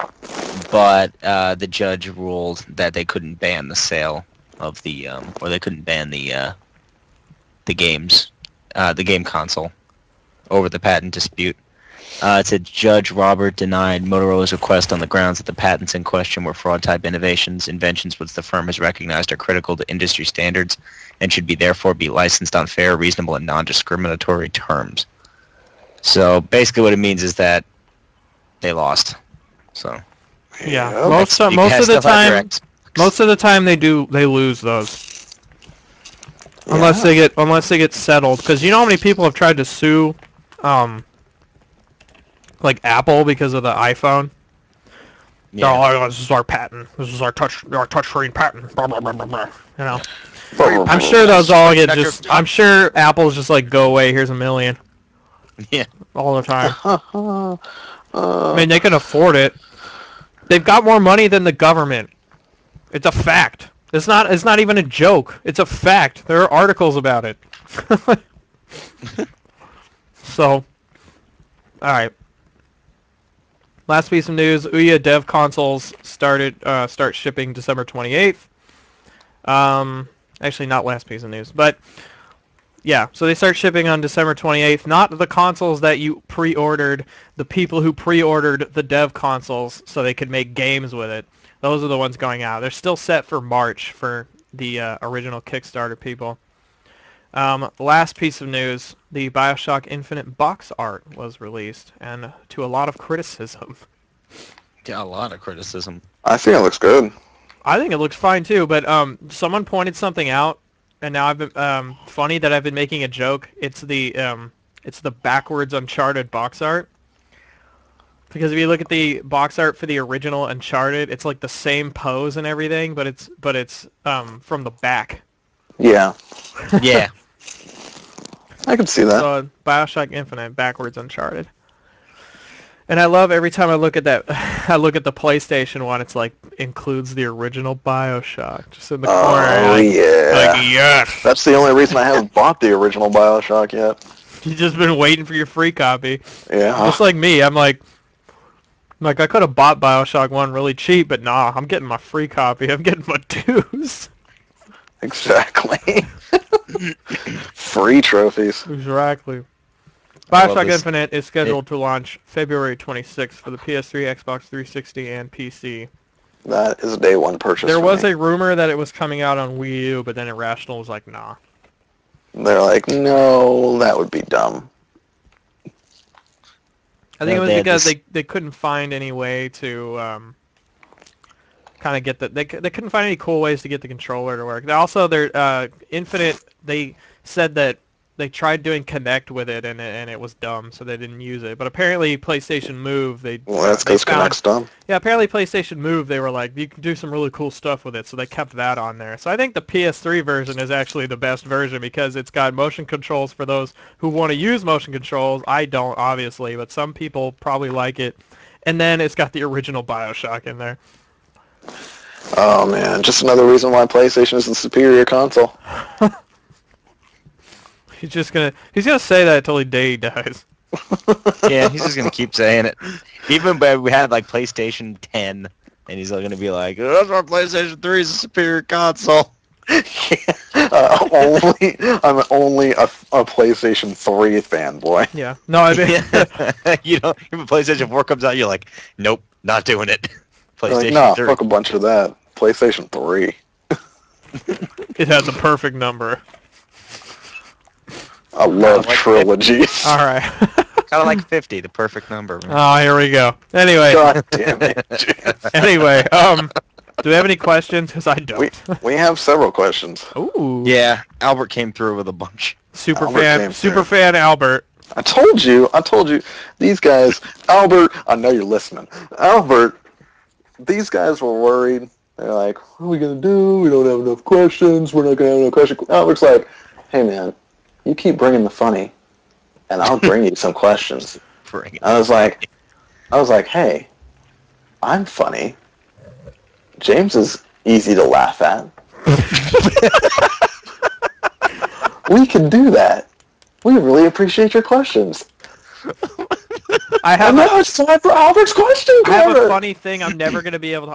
but the judge ruled that they couldn't ban the sale of the, or they couldn't ban the games, the game console over the patent dispute. It said Judge Robert denied Motorola's request on the grounds that the patents in question were fraud-type inventions which the firm has recognized are critical to industry standards and should therefore be licensed on fair, reasonable, and non-discriminatory terms. So basically what it means is that they lost. So yeah, Yep. most of the time they lose those. Unless they get settled, because you know how many people have tried to sue like Apple because of the iPhone. yeah. Oh, this is our patent. This is our touchscreen patent. Blah, blah, blah, blah, blah. You know, I'm sure those all get just. I'm sure Apple's just like, go away. Here's $1 million. Yeah. All the time. I mean, they can afford it. They've got more money than the government. It's a fact. It's not even a joke. It's a fact. There are articles about it. So, all right. Last piece of news: Ouya dev consoles start shipping December 28th. Actually, not last piece of news, but yeah. So they start shipping on December 28th. Not the consoles that you pre-ordered. The people who pre-ordered the dev consoles so they could make games with it. Those are the ones going out. They're still set for March for the original Kickstarter people. Last piece of news, the Bioshock Infinite box art was released, and to a lot of criticism. Yeah, a lot of criticism. I think it looks good. I think it looks fine too, but someone pointed something out, and now I've been funny that I've been making a joke. It's the backwards Uncharted box art. Because if you look at the box art for the original Uncharted, it's like the same pose and everything, but it's from the back. Yeah. Yeah. I can see that. So Bioshock Infinite, backwards Uncharted. And I love every time I look at that, I look at the PlayStation one, it's like, includes the original Bioshock, just in the corner. Oh, yeah. Like, yes! That's the only reason I haven't bought the original Bioshock yet. You've just been waiting for your free copy. Yeah. Just like me, I'm like, I could have bought Bioshock 1 really cheap, but nah, I'm getting my free copy. I'm getting my dues. Exactly. Free trophies. Exactly. I love Bioshock this. Infinite is scheduled to launch February 26th for the PS3, Xbox 360, and PC. That is a day one purchase. There for was me. a rumor that it was coming out on Wii U, but then Irrational was like, nah. They're like, no, that would be dumb. I think it was They had because this- they couldn't find any way to kind of get the they couldn't find any cool ways to get the controller to work. Also, their Infinite, they said that they tried doing Connect with it and it was dumb, so they didn't use it. But apparently PlayStation Move, Well, that's because Connect's dumb. yeah, apparently PlayStation Move, they were like, you can do some really cool stuff with it, so they kept that on there. So I think the PS3 version is actually the best version because it's got motion controls for those who want to use motion controls. I don't, obviously, but some people probably like it. And then it's got the original Bioshock in there. Oh man, just another reason why PlayStation is the superior console. He's gonna say that until the day he dies. Yeah, he's just gonna keep saying it. Even when we had like PlayStation 10, and he's gonna be like, "Oh, that's why PlayStation 3 is a superior console." I'm only a PlayStation 3 fanboy. Yeah. No, I mean, You know, if a PlayStation 4 comes out, you're like, "Nope, not doing it." Like, PlayStation nah, 3. fuck a bunch of that. PlayStation 3. it has a perfect number. I love like trilogies. All right. Kind of like 50, the perfect number. Man. Oh, here we go. Anyway. God damn it. James. Anyway, do we have any questions? Because I don't. We have several questions. Ooh. Yeah, Albert came through with a bunch. Albert came through. Albert. I told you, these guys, Albert, I know you're listening. Albert, these guys were worried. They're like, what are we going to do? We don't have enough questions. We're not going to have enough questions. Albert's like, hey man, you keep bringing the funny, and I'll bring you some questions. Bring it. I was like, hey, I'm funny. James is easy to laugh at. We can do that. We really appreciate your questions. I And now it's time for Albert's question have a corner. funny thing. I'm never gonna be able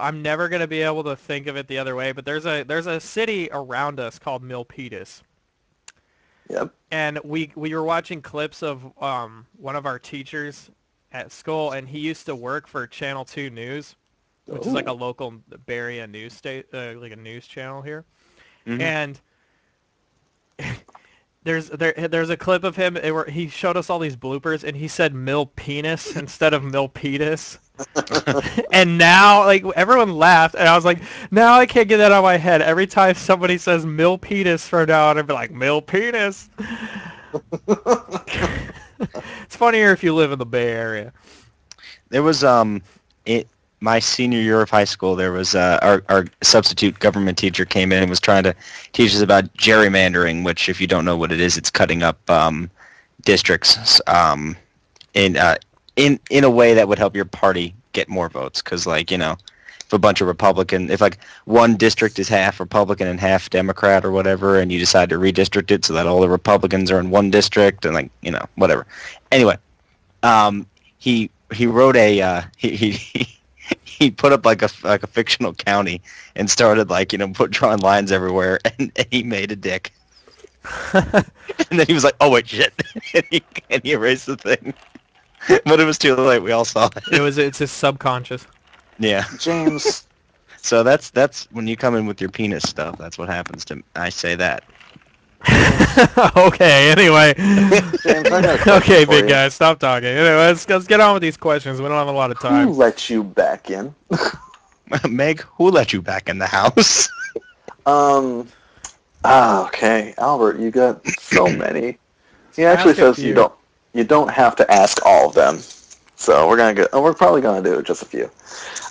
to think of it the other way. But there's a city around us called Milpitas. Yep. And we were watching clips of one of our teachers at school, and he used to work for Channel 2 News, which is like a local Bay Area news like a news channel here. Mhm. And there's a clip of him where he showed us all these bloopers, and he said "mill penis" instead of "Milpitas." And now, like, everyone laughed, and I was like, now I can't get that out of my head. Every time somebody says "Milpitas" from now on, I'd be like, "Milpitas." It's funnier if you live in the Bay Area. There was my senior year of high school. There was our substitute government teacher came in and was trying to teach us about gerrymandering, which, if you don't know what it is, it's cutting up districts in a way that would help your party get more votes. Because, like, you know, if a bunch of if like one district is half Republican and half Democrat or whatever, and you decide to redistrict it so that all the Republicans are in one district, and, like, you know, whatever. Anyway, he wrote he put up like a fictional county and started, like, you know, drawing lines everywhere, and he made a dick. And then he was like, "Oh wait, shit!" and he erased the thing. But it was too late. We all saw it. It's his subconscious. Yeah. James. So that's when you come in with your penis stuff. That's what happens to me. I say that. Okay. Anyway. James, I got a question Okay, for big you. guy, stop talking. Anyway, let's get on with these questions. We don't have a lot of Who time. let you back in? Meg, who let you back in the house? Okay, Albert, you got so many. He actually Ask a says few. you don't have to ask all of them. So we're probably gonna do just a few.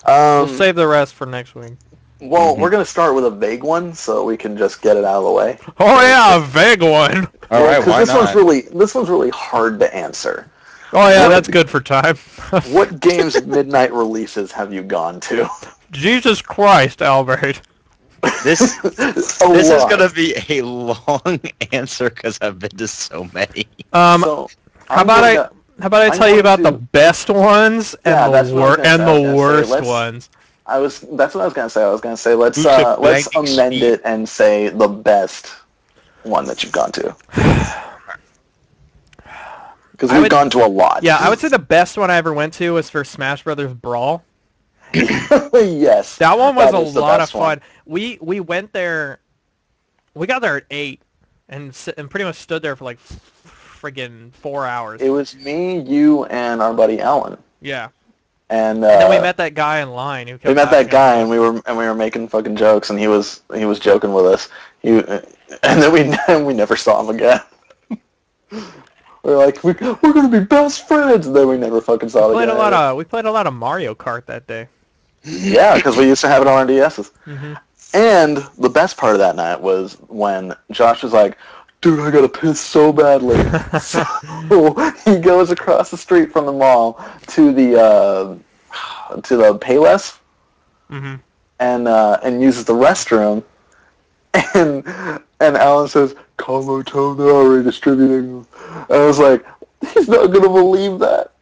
We'll save the rest for next week. Well, we're gonna start with a vague one so we can just get it out of the way. Oh yeah, a vague one. All right, 'cause why this not? This one's really hard to answer. Oh yeah, What- that's good for time. What games midnight releases have you gone to? Jesus Christ, Albert. This A this is lot. gonna be a long answer because I've been to so many. So, How about I I'm tell you going about the to- best ones Yeah, and that's the what I was gonna say. I was gonna say, worst let's- ones? That's what I was gonna say. I was gonna say let's Who should let's blank amend speed? it and say the best one that you've gone to. Because I we've would- gone to a lot. Yeah, I would say the best one I ever went to was for Smash Brothers Brawl. Yes. That one was a the lot of best one. fun. We went there. We got there at 8, and pretty much stood there for like friggin' 4 hours. It was me, you, and our buddy Alan. Yeah. And then we met that guy in line who kept we met that asking guy, us and we were making fucking jokes, and he was joking with us. And then we never saw him again. We're like, we're gonna be best friends, and then we never fucking saw him again. We played a lot of Mario Kart that day. Yeah, because we used to have it on our DSs. Mm-hmm. And the best part of that night was when Josh was like, dude, I gotta piss so badly. So he goes across the street from the mall to the Payless, mm-hmm. and uses the restroom. And Alan says, Como told they're already distributing them. And I was like, he's not gonna believe that.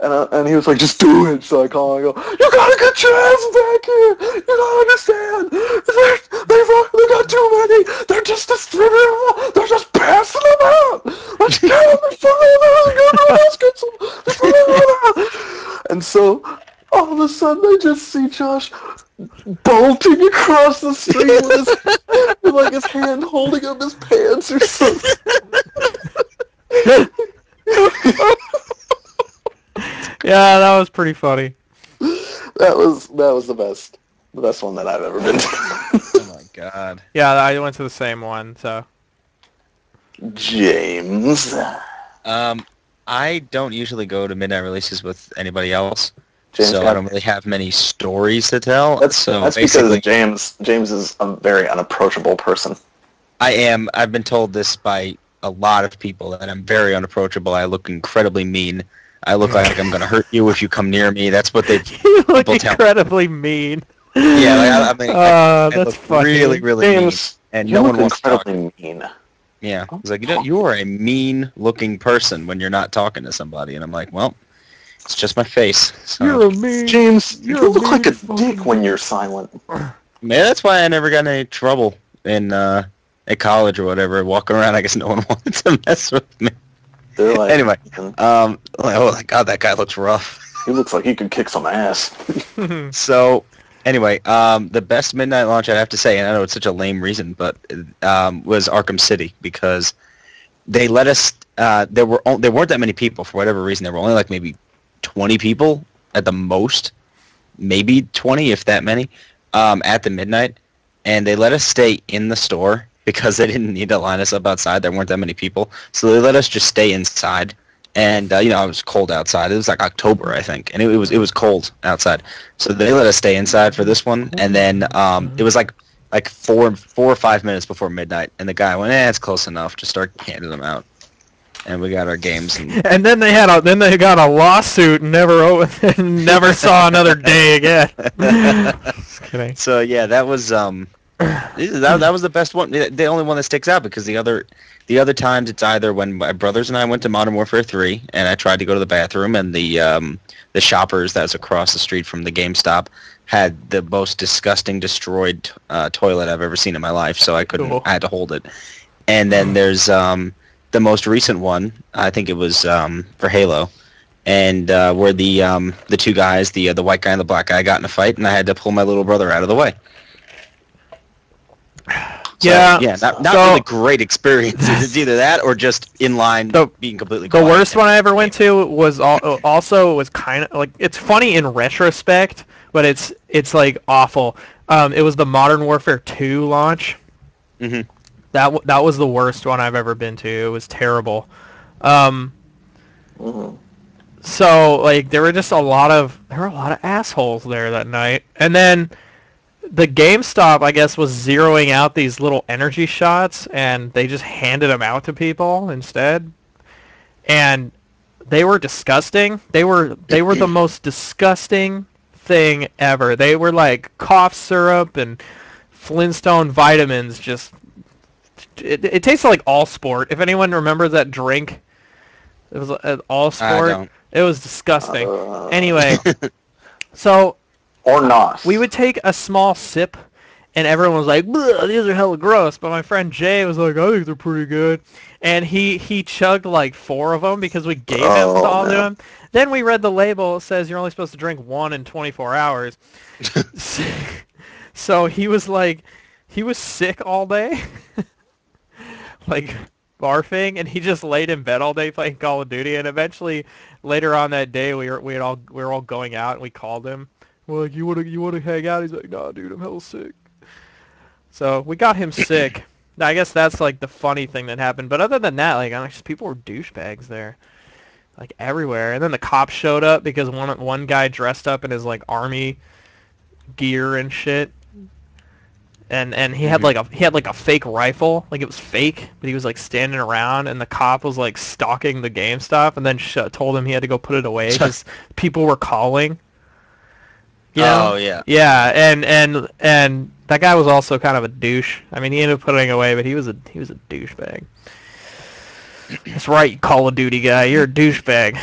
And he was like, just do it. So I call him and I go, you gotta get your ass back here. You don't understand. They got too many. They're just distributing them. They're just passing them out. Let's get them before let's get some. And so all of a sudden I just see Josh bolting across the street with like his hand holding up his pants or something. Yeah, that was pretty funny. That was the best one that I've ever been to. Oh my god. Yeah, I went to the same one, so. James. I don't usually go to midnight releases with anybody else, James so I don't really have many stories to tell. That's because James is a very unapproachable person. I am. I've been told this by a lot of people that I'm very unapproachable. I look incredibly mean. I look like I'm going to hurt you if you come near me. That's what You look people tell me. incredibly mean. Yeah, I that's look funny. really, really James, mean, and you no look one wants to talk. incredibly mean. Yeah, it's like you are a mean-looking person when you're not talking to somebody, and I'm like, well, it's just my face. So. You're a mean. James, you look like a fucking dick when you're silent. Man, that's why I never got in any trouble in at college or whatever. Walking around, I guess no one wanted to mess with me. They're like, Anyway, oh my god, that guy looks rough. he looks like he could kick some ass. So, anyway, the best midnight launch I'd have to say, and I know it's such a lame reason, but was Arkham City because they let us. There weren't that many people for whatever reason. There were only like maybe 20 people at the most, maybe 20 if that many, at the midnight, and they let us stay in the store because they didn't need to line us up outside. There weren't that many people, so they let us just stay inside. And it was cold outside. It was like October, I think, and it was cold outside. So they let us stay inside for this one, and then it was like 4 or 5 minutes before midnight, and the guy went, it's close enough. Just start handing them out, and we got our games. And then they got a lawsuit and never saw another day again. Just kidding. So yeah, that was that was the best one. The only one that sticks out because the other times it's either when my brothers and I went to Modern Warfare 3 and I tried to go to the bathroom and the Shoppers that's across the street from the GameStop had the most disgusting destroyed toilet I've ever seen in my life, so I couldn't. Cool. I had to hold it. And then there's the most recent one. I think it was for Halo, and where the two guys, the white guy and the black guy, got in a fight, and I had to pull my little brother out of the way. So, not really great experiences. It's either that or just in line being completely quiet. The worst one I ever went to was also kind of like, it's funny in retrospect, but it's like awful. It was the Modern Warfare 2 launch. Mm-hmm. That was the worst one I've ever been to. It was terrible. So like there were a lot of assholes there that night, and then the GameStop, I guess, was zeroing out these little energy shots, and they just handed them out to people instead. And they were disgusting. They were the most disgusting thing ever. They were like cough syrup and Flintstone vitamins. Just it tasted like All Sport. If anyone remembers that drink, it was All Sport. I don't. It was disgusting. Anyway, so. Or not. We would take a small sip, and everyone was like, these are hella gross. But my friend Jay was like, I think they're pretty good. And he chugged like 4 of them because we gave him all of them. Then we read the label. It says you're only supposed to drink 1 in 24 hours. So he was sick all day, like barfing, and he just laid in bed all day playing Call of Duty. And eventually, later on that day, we were all going out, and we called him. We're like, you wanna hang out? He's like, nah, dude, I'm hella sick. So we got him sick. I guess that's like the funny thing that happened. But other than that, like, just people were douchebags there, like everywhere. And then the cops showed up because one guy dressed up in his like army gear and shit. And he had like a fake rifle, like it was fake, but he was like standing around, and the cop was like stalking the GameStop, and then told him he had to go put it away because people were calling. You know? Oh yeah. Yeah, and that guy was also kind of a douche. I mean, he ended up putting it away, but he was a douchebag. That's right, you Call of Duty guy. You're a douchebag.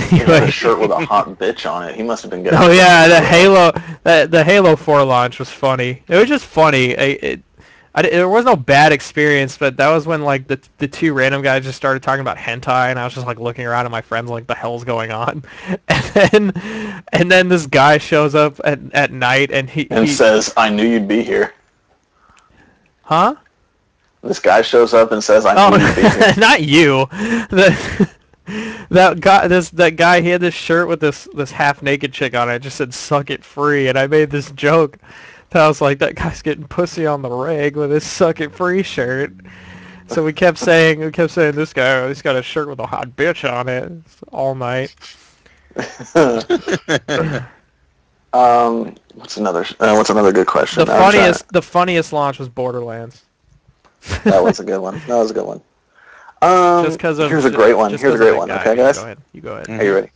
He had a shirt with a hot bitch on it. He must have been getting... Oh yeah, the Halo 4 launch was funny. It was just funny. There was no bad experience, but that was when like the 2 random guys just started talking about hentai, and I was just like looking around at my friends like, the hell's going on? And then this guy shows up at night, and he says, I knew you'd be here. Huh? This guy shows up and says, I knew you'd be here. Not you. That guy, he had this shirt with this half naked chick on it. It just said "suck it free," and I made this joke. That I was like, that guy's getting pussy on the reg with his "suck it free" shirt. So we kept saying this guy, he's got a shirt with a hot bitch on it all night. What's another good question? The funniest launch was Borderlands. That was a good one. Just because of here's a great one. Okay, guys. Go ahead. You go ahead. Are you ready?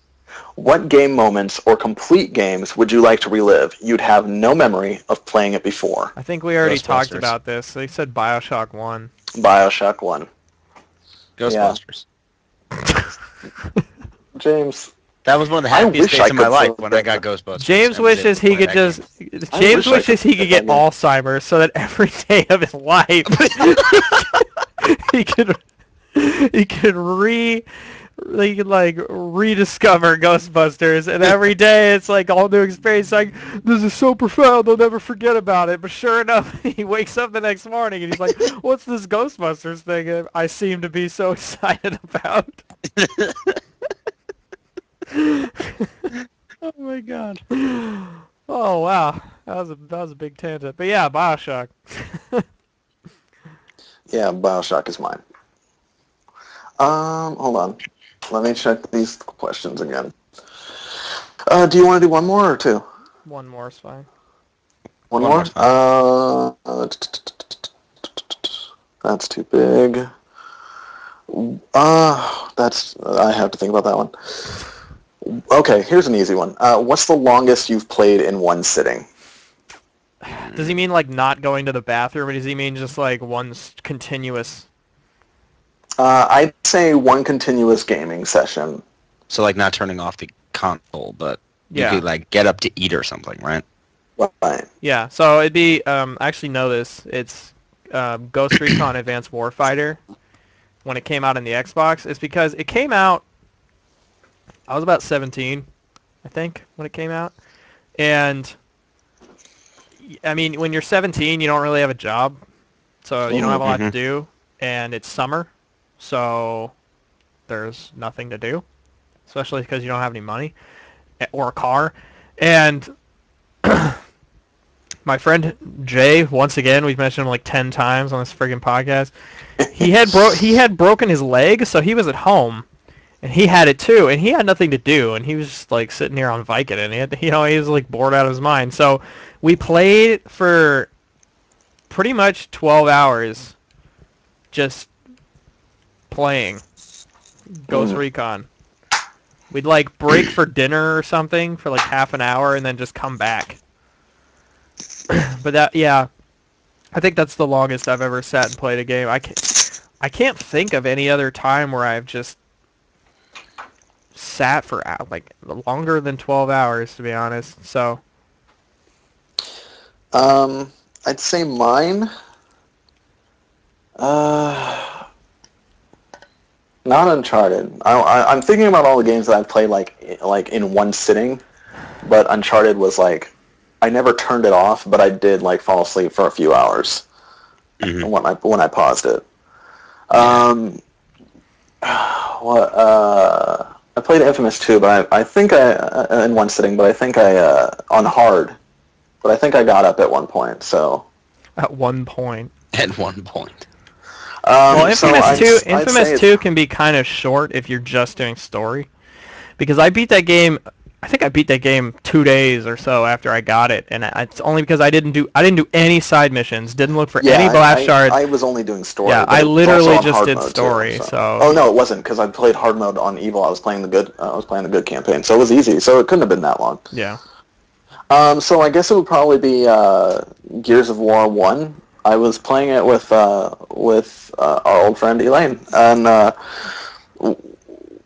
What game moments or complete games would you like to relive? You'd have no memory of playing it before. I think we already talked about this. They said Bioshock 1. Bioshock 1. Ghostbusters. Yeah. James. That was one of the happiest days of my life when I got Ghostbusters. James wishes he could get Alzheimer's so that every day of his life he could rediscover Ghostbusters, and every day it's like all new experience. Like, this is so profound, I'll never forget about it. But sure enough, he wakes up the next morning and he's like, "What's this Ghostbusters thing I seem to be so excited about?" Oh my god. Oh wow, that was a big tangent. But yeah, Bioshock. Yeah, Bioshock is mine. Hold on. Let me check these questions again. Do you want to do one more or 2? One more is fine. One more? That's too big. I have to think about that one. Okay, here's an easy one. What's the longest you've played in one sitting? Does he mean like not going to the bathroom, or does he mean just like one continuous? I'd say one continuous gaming session. So like not turning off the console, but you could like get up to eat or something, right? Right. Yeah, so it'd be, I actually know this, it's Ghost Recon Advanced Warfighter. When it came out in the Xbox, it's because it came out, I was about 17, I think, when it came out. And, I mean, when you're 17, you don't really have a job, so you don't have a lot to do, and it's summer, so there's nothing to do, especially because you don't have any money or a car. And my friend Jay, once again, we've mentioned him like 10 times on this friggin' podcast. He had broken his leg, so he was at home, and he had it too, and he had nothing to do, and he was just like sitting here on Vicodin, and he was like bored out of his mind. So we played for pretty much 12 hours, just playing Ghost Recon. We'd like break for dinner or something for like half an hour, and then just come back. But that, yeah, I think that's the longest I've ever sat and played a game. I can't think of any other time where I've just sat for like longer than 12 hours, to be honest. So, I'd say mine. Not Uncharted. I'm thinking about all the games that I've played like in one sitting, but Uncharted was like I never turned it off, but I did like fall asleep for a few hours when I paused it. I played Infamous 2, but I think I in one sitting, but I think I on hard, but I think I got up at one point. So At one point. At one point. Well, Infamous so 2, I'd say Infamous 2 can be kind of short if you're just doing story, because I beat that game. I think I beat that game 2 days or so after I got it, and it's only because I didn't do any side missions, didn't look for any blast shards. I was only doing story. Yeah, but I it was literally also on just hard did mode story. too, so. Oh no, it wasn't because I played hard mode on Evil. I was playing the good campaign, so it was easy. So it couldn't have been that long. Yeah. So I guess it would probably be Gears of War 1. I was playing it with our old friend Elaine, and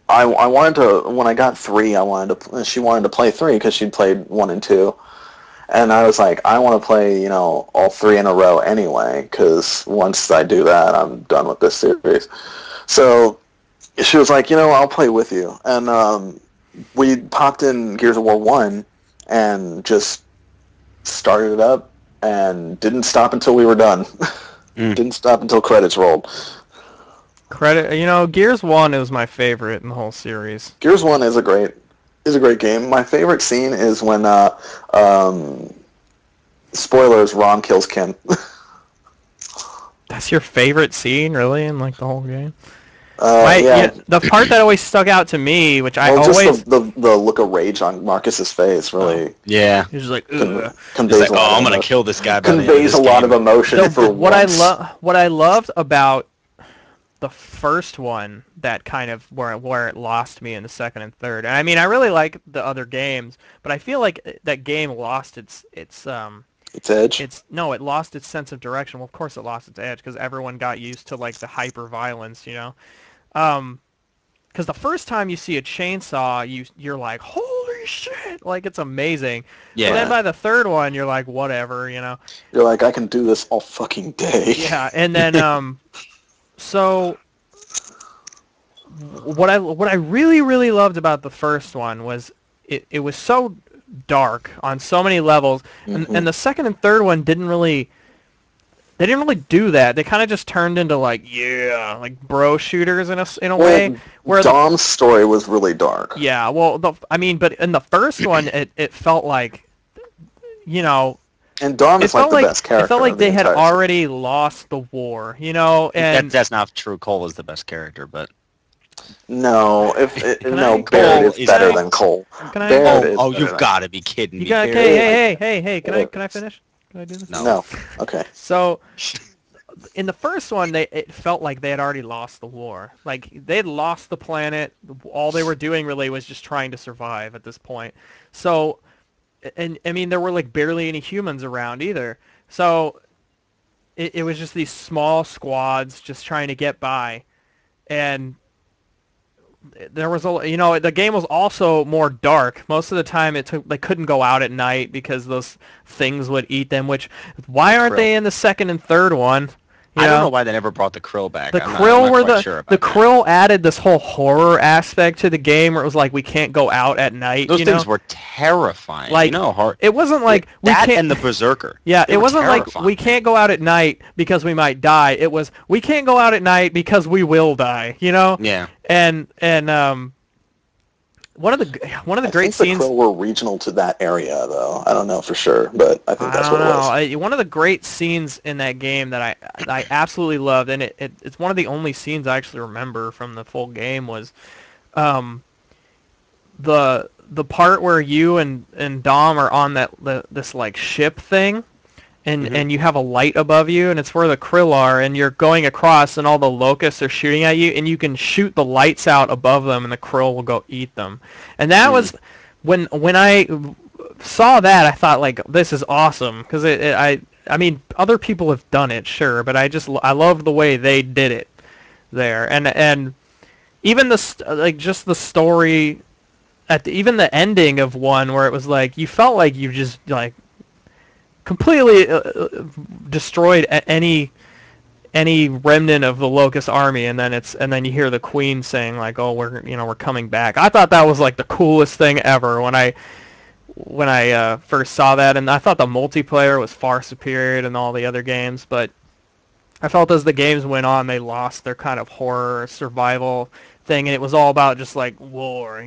I wanted to, when I got 3, she wanted to play 3 because she'd played 1 and 2, and I was like, I want to play all 3 in a row anyway, because once I do that, I'm done with this series. So she was like, I'll play with you, and we popped in Gears of War 1 and just started it up. And didn't stop until we were done. Didn't stop until credits rolled. Gears 1 is my favorite in the whole series. Gears 1 is a great game. My favorite scene is when spoilers, Ron kills Kim. That's your favorite scene, really, in like the whole game? Yeah. The part that always stuck out to me, which I always... just the look of rage on Marcus's face, really. Yeah. He's like, conveys like, a lot I'm going to kill this guy by the end of conveys this a lot game. of emotion for once. What I loved about the first one, that kind of where it lost me in the second and third. And I mean, I really like the other games, but I feel like that game lost its edge? it lost its sense of direction. Well, of course it lost its edge because everyone got used to like the hyper violence, because the first time you see a chainsaw, you're like, holy shit, like it's amazing. Yeah. But then by the third one, you're like, whatever, You're like, I can do this all fucking day. Yeah, and then so what I really really loved about the first one was it was so dark on so many levels, and the second and third one didn't really do that. They kind of just turned into like bro shooters in a way. Where Dom's story was really dark. Yeah, well, but in the first one, it felt like, and Dom is like the best character. It felt like they had entire already lost the war, and that's not true. Cole is the best character, but no, Barrett is better than Cole. You've got to be kidding me. Hey, can I finish? Can I do this? No. Okay. So, in the first one, it felt like they had already lost the war. Like, they had lost the planet. All they were doing, really, was just trying to survive at this point. So, and, I mean, there were, like, barely any humans around, either. So, it was just these small squads just trying to get by. And there was the game was also more dark. Most of the time they couldn't go out at night because those things would eat them, why aren't they in the second and third one? I don't know why they never brought the Krill back. The Krill added this whole horror aspect to the game where it was like we can't go out at night. Those things were terrifying. Like, it wasn't like and the Berserker. Yeah, it wasn't like we can't go out at night because we might die. It was we can't go out at night because we will die. Yeah. And one of the great scenes. The Krill were regional to that area, though. I don't know for sure, but I think that's what it was. One of the great scenes in that game that I absolutely loved, and it's one of the only scenes I actually remember from the full game, was the part where you and Dom are on this like ship thing. And you have a light above you, and it's where the Krill are, and you're going across, and all the locusts are shooting at you, and you can shoot the lights out above them, and the Krill will go eat them. And that was when I saw that, I thought, like, this is awesome, because I mean, other people have done it, sure, but I love the way they did it there, and even just the story even the ending of one, where it was like you felt like you just like. completely destroyed any remnant of the Locust army, and then you hear the Queen saying like, "Oh, we're coming back." I thought that was like the coolest thing ever when I first saw that, and I thought the multiplayer was far superior than all the other games, but I felt as the games went on, they lost their kind of horror survival thing, and it was all about just like war,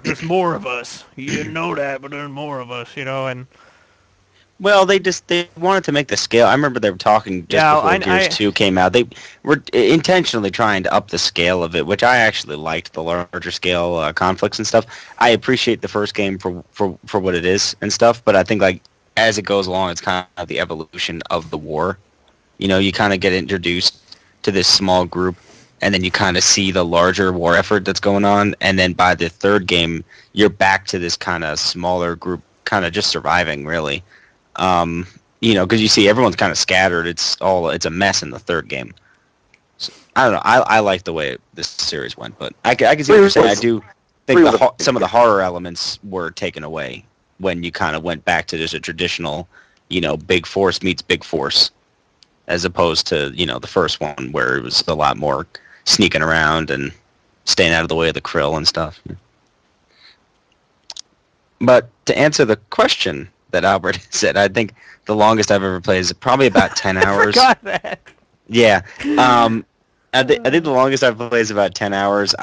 there's more of us. You didn't know that, but there's more of us, and Well, they wanted to make the scale. I remember they were talking just before Gears 2 came out. They were intentionally trying to up the scale of it, which I actually liked, the larger scale conflicts and stuff. I appreciate the first game for what it is and stuff, but I think like as it goes along, it's kind of the evolution of the war. You kind of get introduced to this small group, and then you kind of see the larger war effort that's going on, and then by the third game, you're back to this kind of smaller group, kind of just surviving, really. Because you see everyone's kind of scattered. It's a mess in the third game. So, I don't know. I like the way this series went, but I can see what you're saying. I do think some of the horror elements were taken away when you kind of went back to just a traditional, big force meets big force, as opposed to the first one where it was a lot more sneaking around and staying out of the way of the krill and stuff. But to answer the question that Albert said, I think the longest I've ever played is probably about 10 hours. I forgot that. Yeah. I think the longest I've played is about 10 hours.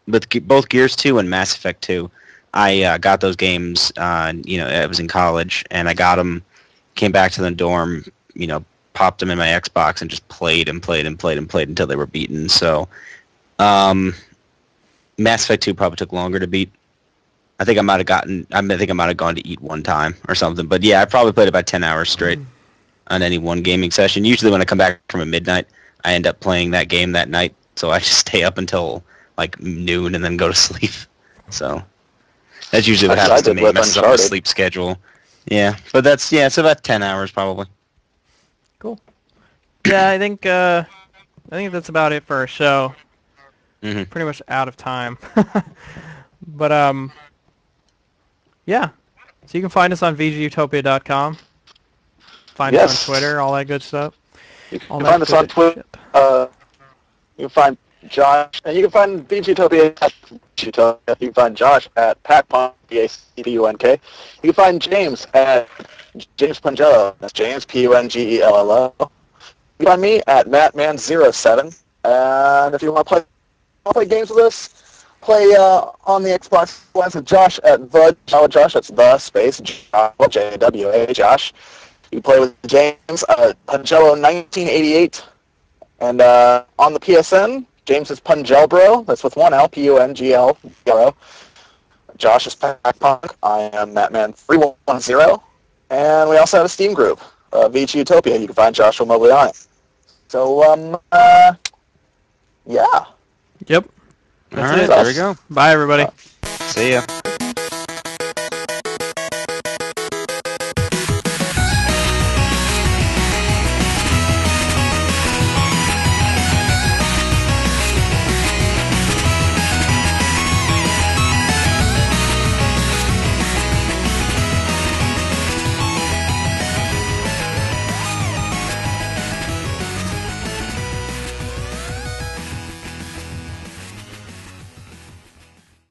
With both Gears 2 and Mass Effect 2, I got those games, I was in college, and I got them, came back to the dorm, popped them in my Xbox and just played until they were beaten. So, Mass Effect 2 probably took longer to beat. I think I might have gone to eat one time or something. But yeah, I probably played about 10 hours straight on any one gaming session. Usually when I come back from a midnight, I end up playing that game that night. So I just stay up until like noon and then go to sleep. So that's usually what happens to me. It messes up my sleep schedule. Yeah, but it's about 10 hours probably. Cool. Yeah, I think that's about it for our show. Mm-hmm. Pretty much out of time. But yeah. So you can find us on VGU.TV. Find us on Twitter, all that good stuff. You can find us on Twitter. You can find Josh, and you can find VGU.TV at VGU.TV. You can find Josh at PACPunk, PACPUNK. You can find James at James Pungello. That's James, PUNGELLO. You can find me at MattMan07. And if you want to play games with us, play on the Xbox One with Josh at the Josh. That's the space JWA Josh. You can play with James Pungello 1988, and on the PSN, James is Pungelbro. That's with one L, PUNGL. Josh is PackPunk. I am Mattman310, and we also have a Steam group, VGU.TV. You can find Joshua Mobley on it. So yeah. Yep. All right, there we go. Bye, everybody. See ya.